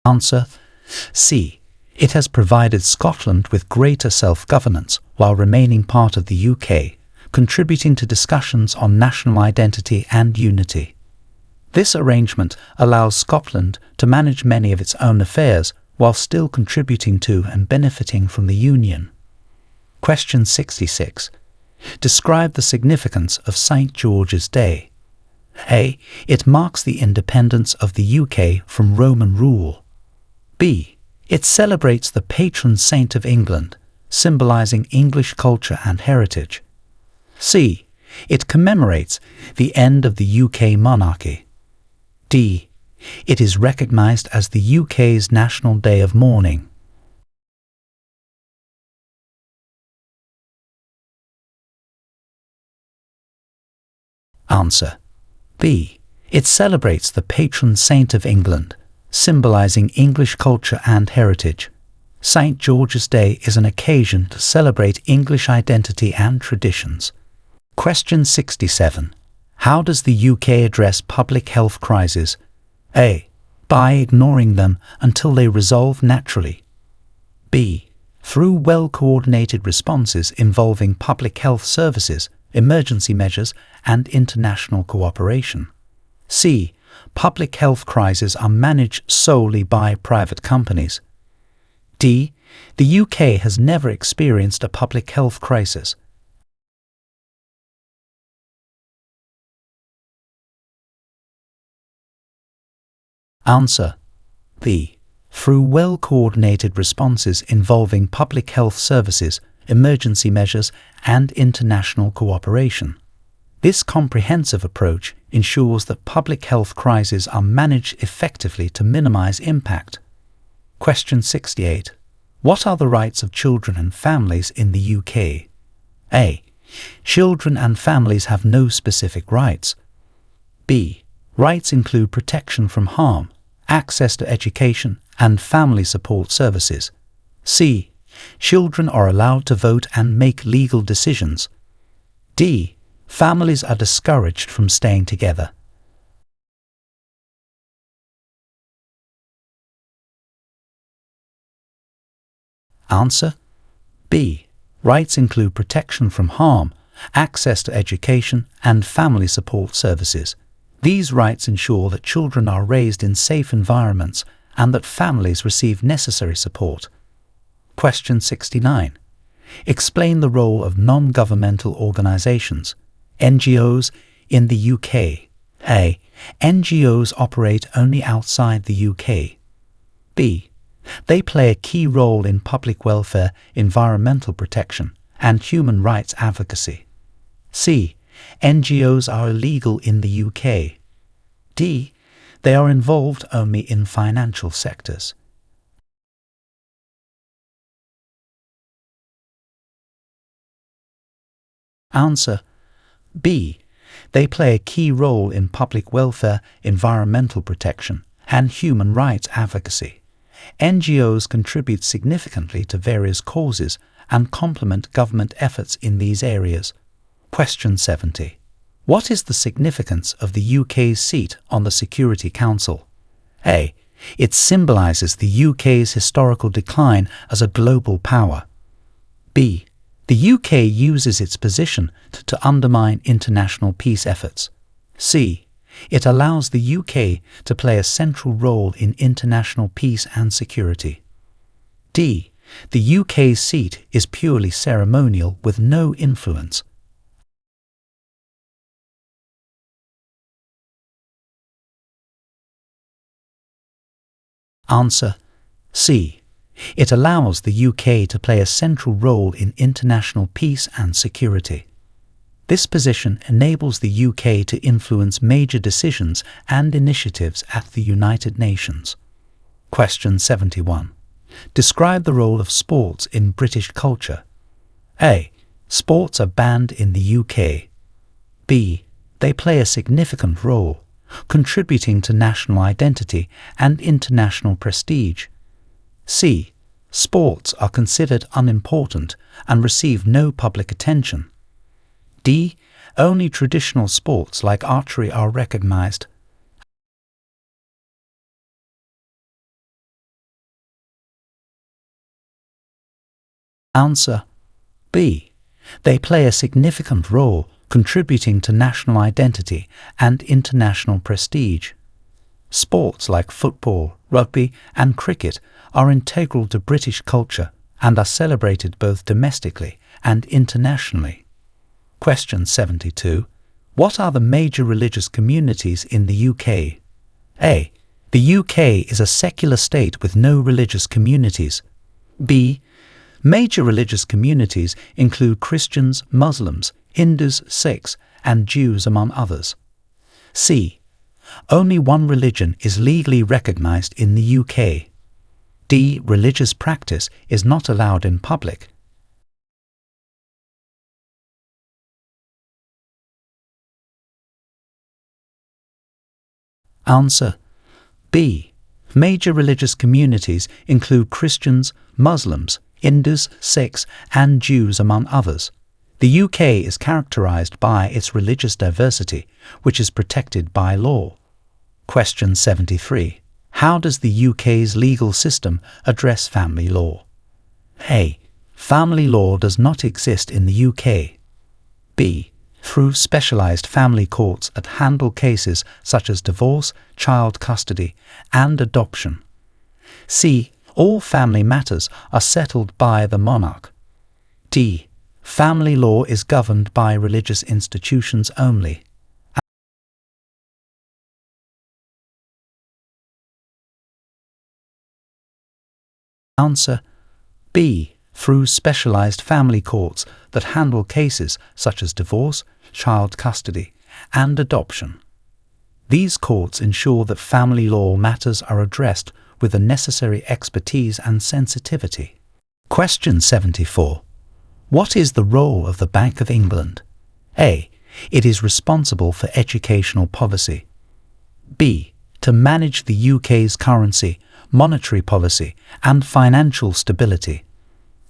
Answer. C. It has provided Scotland with greater self-governance while remaining part of the UK, contributing to discussions on national identity and unity. This arrangement allows Scotland to manage many of its own affairs while still contributing to and benefiting from the Union. Question 66. Describe the significance of St. George's Day. A. It marks the independence of the UK from Roman rule. B. It celebrates the patron saint of England, symbolising English culture and heritage. C. It commemorates the end of the UK monarchy. D. It is recognised as the UK's National Day of Mourning. Answer. B. It celebrates the patron saint of England, symbolising English culture and heritage. St. George's Day is an occasion to celebrate English identity and traditions. Question 67. How does the UK address public health crises? A. By ignoring them until they resolve naturally. B. Through well-coordinated responses involving public health services, emergency measures, and international cooperation. C. Public health crises are managed solely by private companies. D. The UK has never experienced a public health crisis. Answer. B. Through well-coordinated responses involving public health services, emergency measures, and international cooperation. This comprehensive approach ensures that public health crises are managed effectively to minimize impact. Question 68. What are the rights of children and families in the UK? A. Children and families have no specific rights. B. Rights include protection from harm, access to education, and family support services. C. Children are allowed to vote and make legal decisions. D. Families are discouraged from staying together. Answer. B. Rights include protection from harm, access to education, and family support services. These rights ensure that children are raised in safe environments and that families receive necessary support. Question 69. Explain the role of non-governmental organisations, NGOs, in the UK. A. NGOs operate only outside the UK. B. They play a key role in public welfare, environmental protection, and human rights advocacy. C. NGOs are illegal in the UK. D. They are involved only in financial sectors. Answer. B. They play a key role in public welfare, environmental protection, and human rights advocacy. NGOs contribute significantly to various causes and complement government efforts in these areas. Question 70. What is the significance of the UK's seat on the Security Council? A. It symbolises the UK's historical decline as a global power. B. The UK uses its position to undermine international peace efforts. C. It allows the UK to play a central role in international peace and security. D. The UK's seat is purely ceremonial with no influence. Answer. C. It allows the UK to play a central role in international peace and security. This position enables the UK to influence major decisions and initiatives at the United Nations. Question 71. Describe the role of sports in British culture. A. Sports are banned in the UK. B. They play a significant role, contributing to national identity and international prestige. C. Sports are considered unimportant and receive no public attention. D. Only traditional sports like archery are recognized. Answer. B. They play a significant role contributing to national identity and international prestige. Sports like football, rugby, and cricket are integral to British culture and are celebrated both domestically and internationally. Question 72. What are the major religious communities in the UK? A. The UK is a secular state with no religious communities. B. Major religious communities include Christians, Muslims, Hindus, Sikhs, and Jews, among others. C. Only one religion is legally recognized in the UK. D. Religious practice is not allowed in public. Answer B. Major religious communities include Christians, Muslims, Hindus, Sikhs, and Jews, among others. The UK is characterized by its religious diversity, which is protected by law. Question 73. How does the UK's legal system address family law? A. Family law does not exist in the UK. B. Through specialised family courts that handle cases such as divorce, child custody, and adoption. C. All family matters are settled by the monarch. D. Family law is governed by religious institutions only. Answer B. Through specialised family courts that handle cases such as divorce, child custody, and adoption. These courts ensure that family law matters are addressed with the necessary expertise and sensitivity. Question 74. What is the role of the Bank of England? A. It is responsible for educational policy. B. To manage the UK's currency, monetary policy, and financial stability.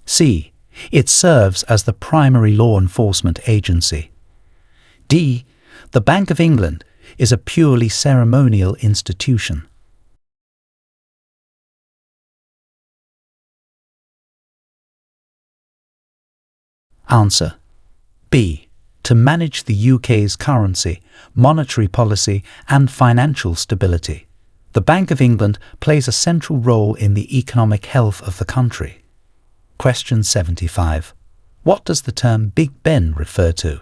C. It serves as the primary law enforcement agency. D. The Bank of England is a purely ceremonial institution. Answer B. To manage the UK's currency, monetary policy, and financial stability. The Bank of England plays a central role in the economic health of the country. Question 75. What does the term Big Ben refer to?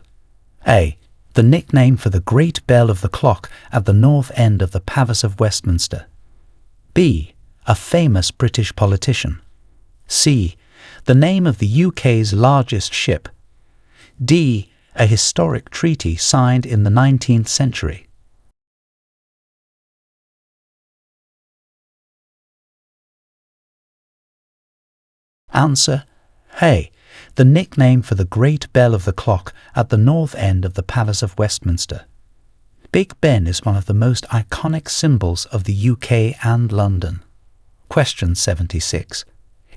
A. The nickname for the Great Bell of the Clock at the north end of the Palace of Westminster. B. A famous British politician. C. The name of the UK's largest ship. D. A historic treaty signed in the 19th century. Answer A. The nickname for the Great Bell of the Clock at the north end of the Palace of Westminster. Big Ben is one of the most iconic symbols of the UK and London. Question 76.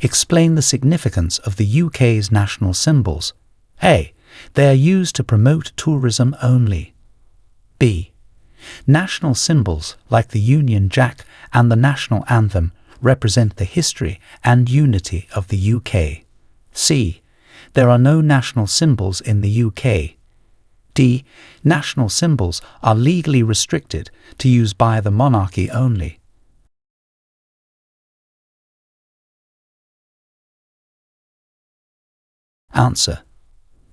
Explain the significance of the UK's national symbols. A. They are used to promote tourism only. B. National symbols like the Union Jack and the national anthem represent the history and unity of the UK. C. There are no national symbols in the UK. D. National symbols are legally restricted to use by the monarchy only. Answer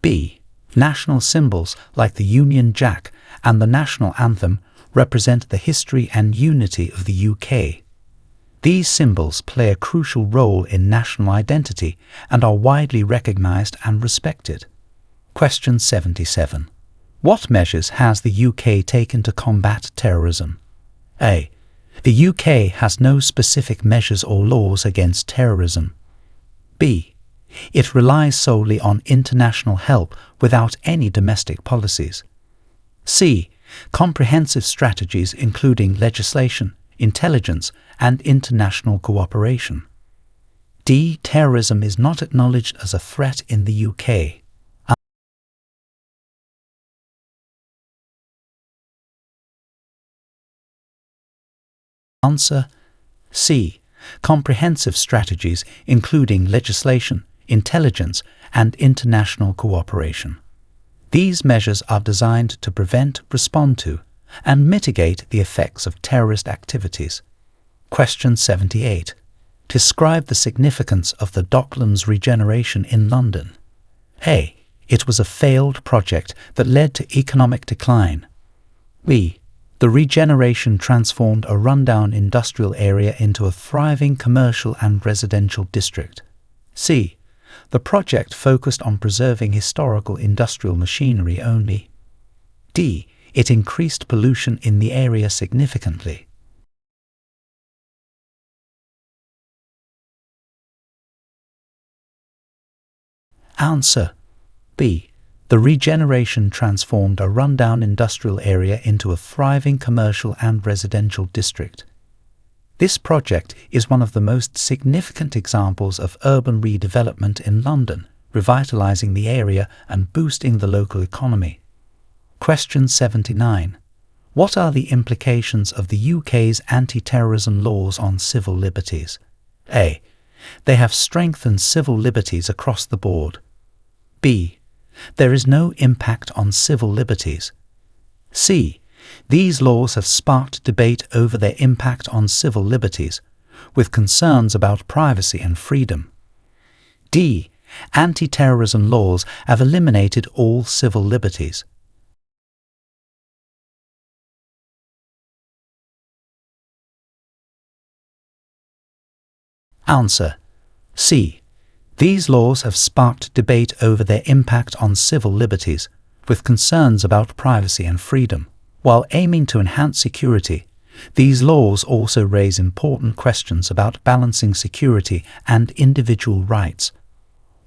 B. National symbols like the Union Jack and the national anthem represent the history and unity of the UK. These symbols play a crucial role in national identity and are widely recognised and respected. Question 77. What measures has the UK taken to combat terrorism? A. The UK has no specific measures or laws against terrorism. B. It relies solely on international help without any domestic policies. C. Comprehensive strategies including legislation, intelligence, and international cooperation. D. Terrorism is not acknowledged as a threat in the UK. Answer C. Comprehensive strategies including legislation, intelligence, and international cooperation. These measures are designed to prevent, respond to, and mitigate the effects of terrorist activities. Question 78. Describe the significance of the Docklands regeneration in London. A. It was a failed project that led to economic decline. B. The regeneration transformed a rundown industrial area into a thriving commercial and residential district. C. The project focused on preserving historical industrial machinery only. D. It increased pollution in the area significantly. Answer: B. The regeneration transformed a rundown industrial area into a thriving commercial and residential district. This project is one of the most significant examples of urban redevelopment in London, revitalising the area and boosting the local economy. Question 79. What are the implications of the UK's anti-terrorism laws on civil liberties? A. They have strengthened civil liberties across the board. B. There is no impact on civil liberties. C. These laws have sparked debate over their impact on civil liberties, with concerns about privacy and freedom. D. Anti-terrorism laws have eliminated all civil liberties. Answer: C. These laws have sparked debate over their impact on civil liberties, with concerns about privacy and freedom. While aiming to enhance security, these laws also raise important questions about balancing security and individual rights.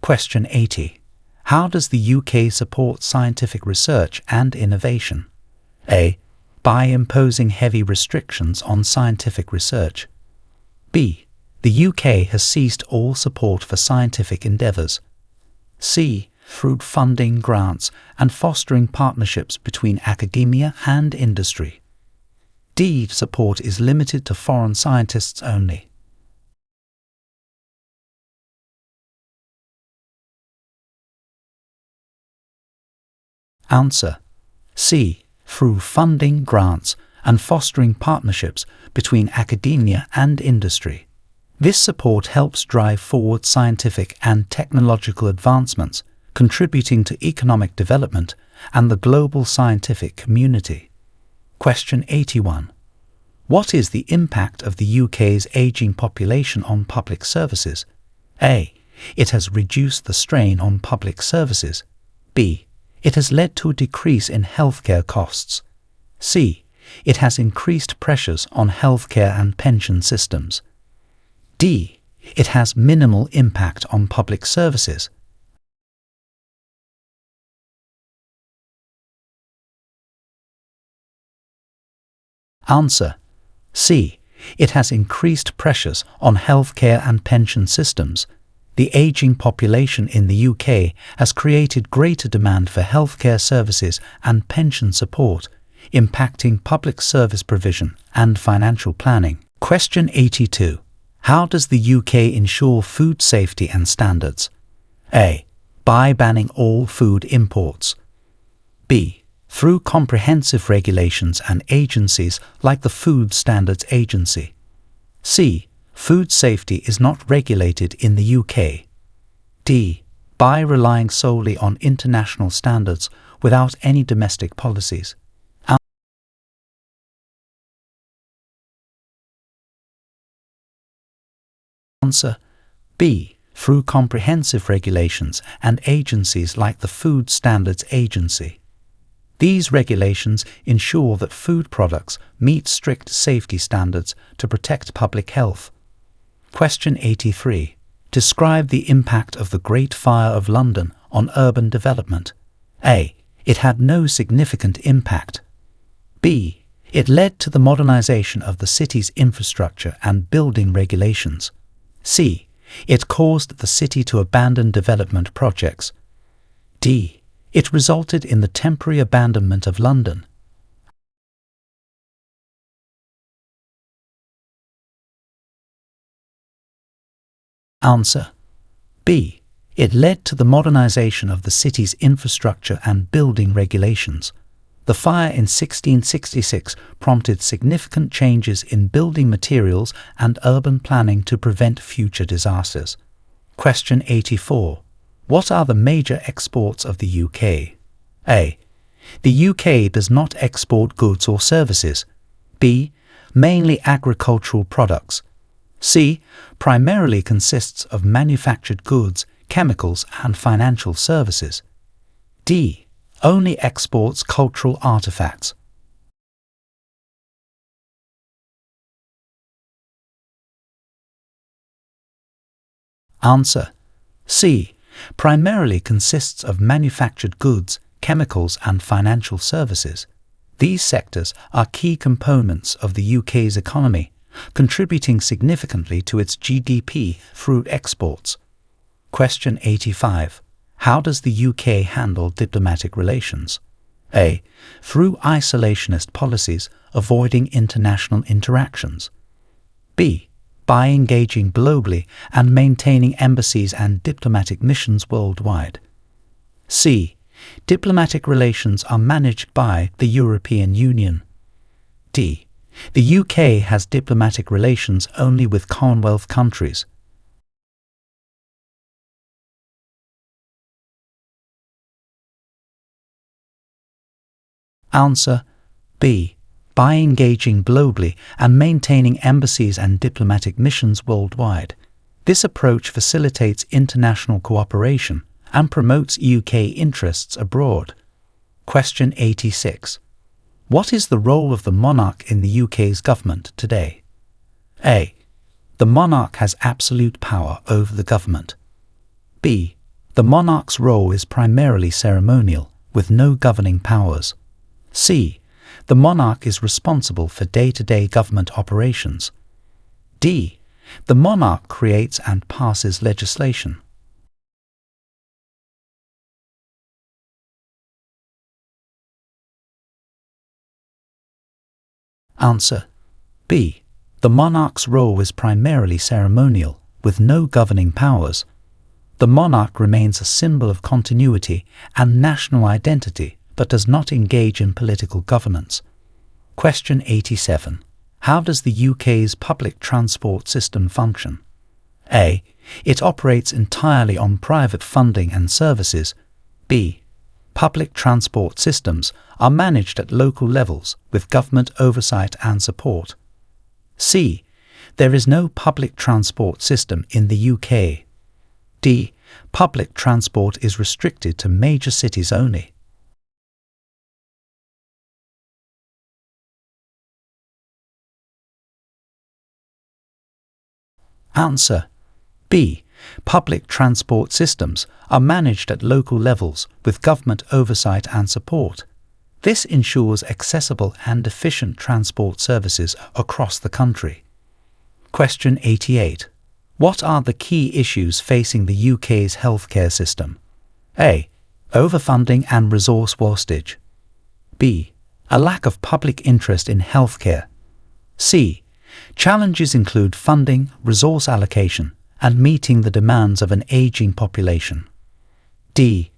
Question 80. How does the UK support scientific research and innovation? A. By imposing heavy restrictions on scientific research. B. The UK has ceased all support for scientific endeavours. C. Through funding grants and fostering partnerships between academia and industry. D. Support is limited to foreign scientists only. Answer: C. Through funding grants and fostering partnerships between academia and industry. This support helps drive forward scientific and technological advancements, contributing to economic development and the global scientific community. Question 81. What is the impact of the UK's ageing population on public services? A. It has reduced the strain on public services. B. It has led to a decrease in healthcare costs. C. It has increased pressures on healthcare and pension systems. D. It has minimal impact on public services. Answer: C. It has increased pressures on healthcare and pension systems. The ageing population in the UK has created greater demand for healthcare services and pension support, impacting public service provision and financial planning. Question 82. How does the UK ensure food safety and standards? A. By banning all food imports. B. Through comprehensive regulations and agencies like the Food Standards Agency. C. Food safety is not regulated in the UK. D. By relying solely on international standards without any domestic policies. Answer: B. Through comprehensive regulations and agencies like the Food Standards Agency. These regulations ensure that food products meet strict safety standards to protect public health. Question 83. Describe the impact of the Great Fire of London on urban development. A. It had no significant impact. B. It led to the modernisation of the city's infrastructure and building regulations. C. It caused the city to abandon development projects. D. It resulted in the temporary abandonment of London. Answer: B. It led to the modernization of the city's infrastructure and building regulations. The fire in 1666 prompted significant changes in building materials and urban planning to prevent future disasters. Question 84. What are the major exports of the UK? A. The UK does not export goods or services. B. Mainly agricultural products. C. Primarily consists of manufactured goods, chemicals and financial services. D. Only exports cultural artifacts. Answer. C. Primarily consists of manufactured goods, chemicals and financial services. These sectors are key components of the UK's economy, contributing significantly to its GDP through exports. Question 85. How does the UK handle diplomatic relations? A. Through isolationist policies, avoiding international interactions. B. By engaging globally and maintaining embassies and diplomatic missions worldwide. C. Diplomatic relations are managed by the European Union. D. The UK has diplomatic relations only with Commonwealth countries. Answer. B. By engaging globally and maintaining embassies and diplomatic missions worldwide. This approach facilitates international cooperation and promotes UK interests abroad. Question 86. What is the role of the monarch in the UK's government today? A. The monarch has absolute power over the government. B. The monarch's role is primarily ceremonial, with no governing powers. C. The monarch is responsible for day-to-day government operations. D. The monarch creates and passes legislation. Answer. B. The monarch's role is primarily ceremonial, with no governing powers. The monarch remains a symbol of continuity and national identity, but does not engage in political governance. Question 87. How does the UK's public transport system function? A. It operates entirely on private funding and services. B. Public transport systems are managed at local levels with government oversight and support. C. There is no public transport system in the UK. D. Public transport is restricted to major cities only. Answer. B. Public transport systems are managed at local levels with government oversight and support. This ensures accessible and efficient transport services across the country. Question 88. What are the key issues facing the UK's healthcare system? A. Overfunding and resource wastage. B. A lack of public interest in healthcare. C. Challenges include funding, resource allocation, and meeting the demands of an aging population. D.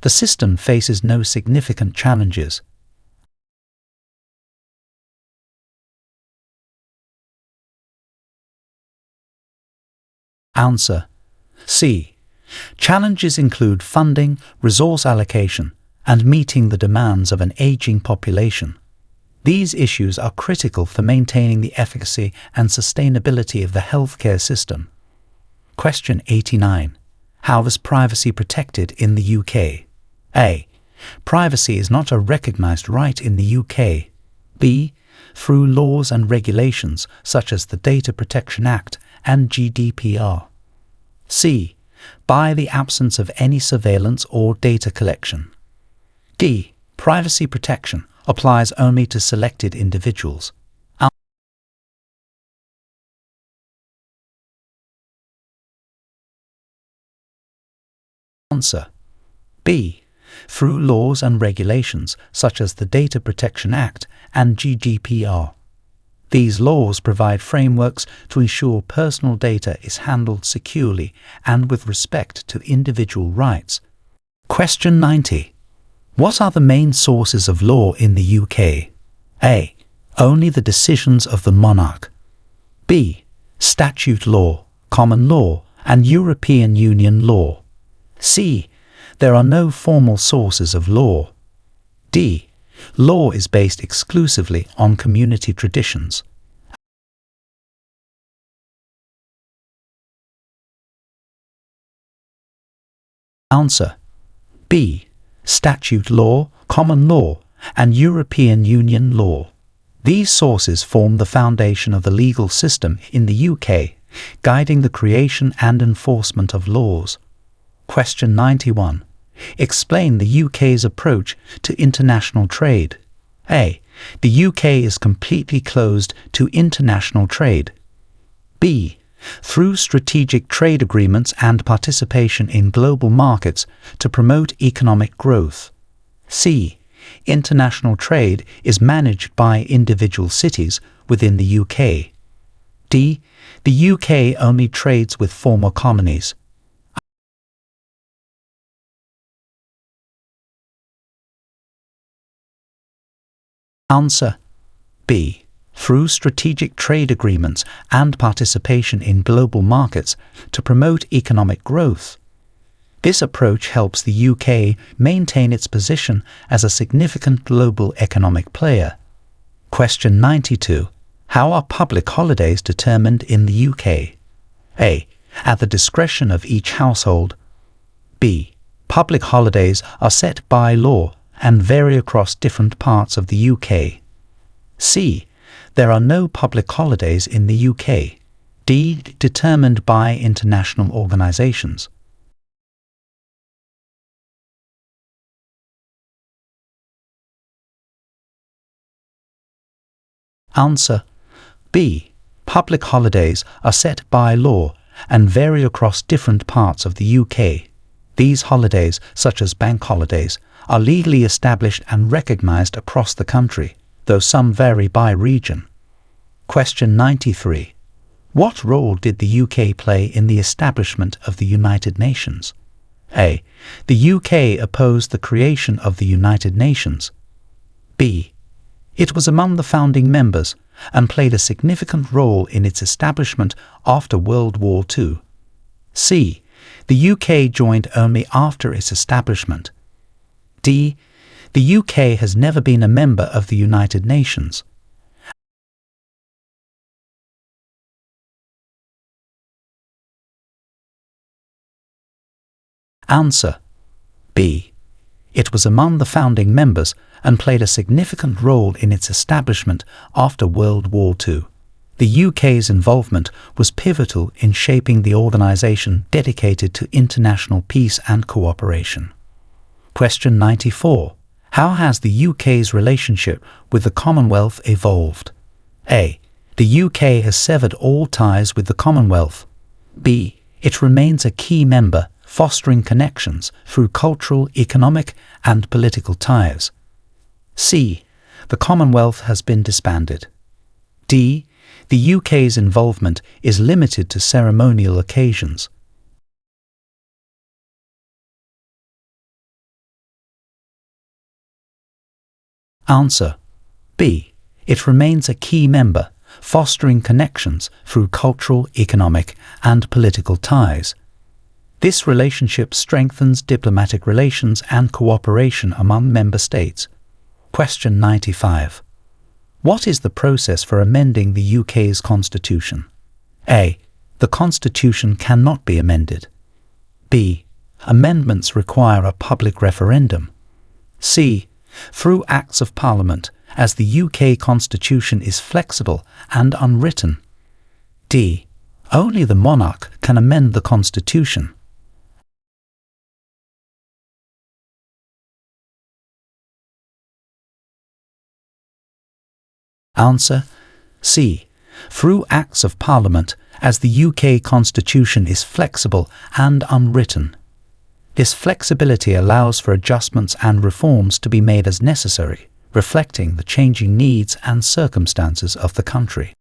The system faces no significant challenges. Answer. C. Challenges include funding, resource allocation, and meeting the demands of an aging population. These issues are critical for maintaining the efficacy and sustainability of the healthcare system. Question 89. How is privacy protected in the UK? A. Privacy is not a recognised right in the UK. B. Through laws and regulations such as the Data Protection Act and GDPR. C. By the absence of any surveillance or data collection. D. Privacy protection applies only to selected individuals. Answer. B. Through laws and regulations such as the Data Protection Act and GDPR. These laws provide frameworks to ensure personal data is handled securely and with respect to individual rights. Question 90. What are the main sources of law in the UK? A. Only the decisions of the monarch. B. Statute law, common law, and European Union law. C. There are no formal sources of law. D. Law is based exclusively on community traditions. Answer: B. Statute law, common law, and European Union law. These sources form the foundation of the legal system in the UK, guiding the creation and enforcement of laws. Question 91. Explain the UK's approach to international trade. A. The UK is completely closed to international trade. B. Through strategic trade agreements and participation in global markets to promote economic growth. C. International trade is managed by individual cities within the UK. D. The UK only trades with former colonies. Answer: B. Through strategic trade agreements and participation in global markets to promote economic growth. This approach helps the UK maintain its position as a significant global economic player. Question 92. How are public holidays determined in the UK? A. At the discretion of each household. B. Public holidays are set by law and vary across different parts of the UK. C. There are no public holidays in the UK. D. Determined by international organisations. Answer: B. Public holidays are set by law and vary across different parts of the UK. These holidays, such as bank holidays, are legally established and recognised across the country, though some vary by region. Question 93. What role did the UK play in the establishment of the United Nations? A. The UK opposed the creation of the United Nations. B. It was among the founding members and played a significant role in its establishment after World War II. C. The UK joined only after its establishment. D. The UK has never been a member of the United Nations. Answer: B. It was among the founding members and played a significant role in its establishment after World War II. The UK's involvement was pivotal in shaping the organisation dedicated to international peace and cooperation. Question 94. How has the UK's relationship with the Commonwealth evolved? A. The UK has severed all ties with the Commonwealth. B. It remains a key member, fostering connections through cultural, economic and political ties. C. The Commonwealth has been disbanded. D. The UK's involvement is limited to ceremonial occasions. Answer: B. It remains a key member, fostering connections through cultural, economic and political ties. This relationship strengthens diplomatic relations and cooperation among member states. Question 95. What is the process for amending the UK's constitution? A. The constitution cannot be amended. B. Amendments require a public referendum. C. Through Acts of Parliament, as the UK constitution is flexible and unwritten. D. Only the monarch can amend the constitution. Answer: C. Through Acts of Parliament, as the UK constitution is flexible and unwritten. This flexibility allows for adjustments and reforms to be made as necessary, reflecting the changing needs and circumstances of the country.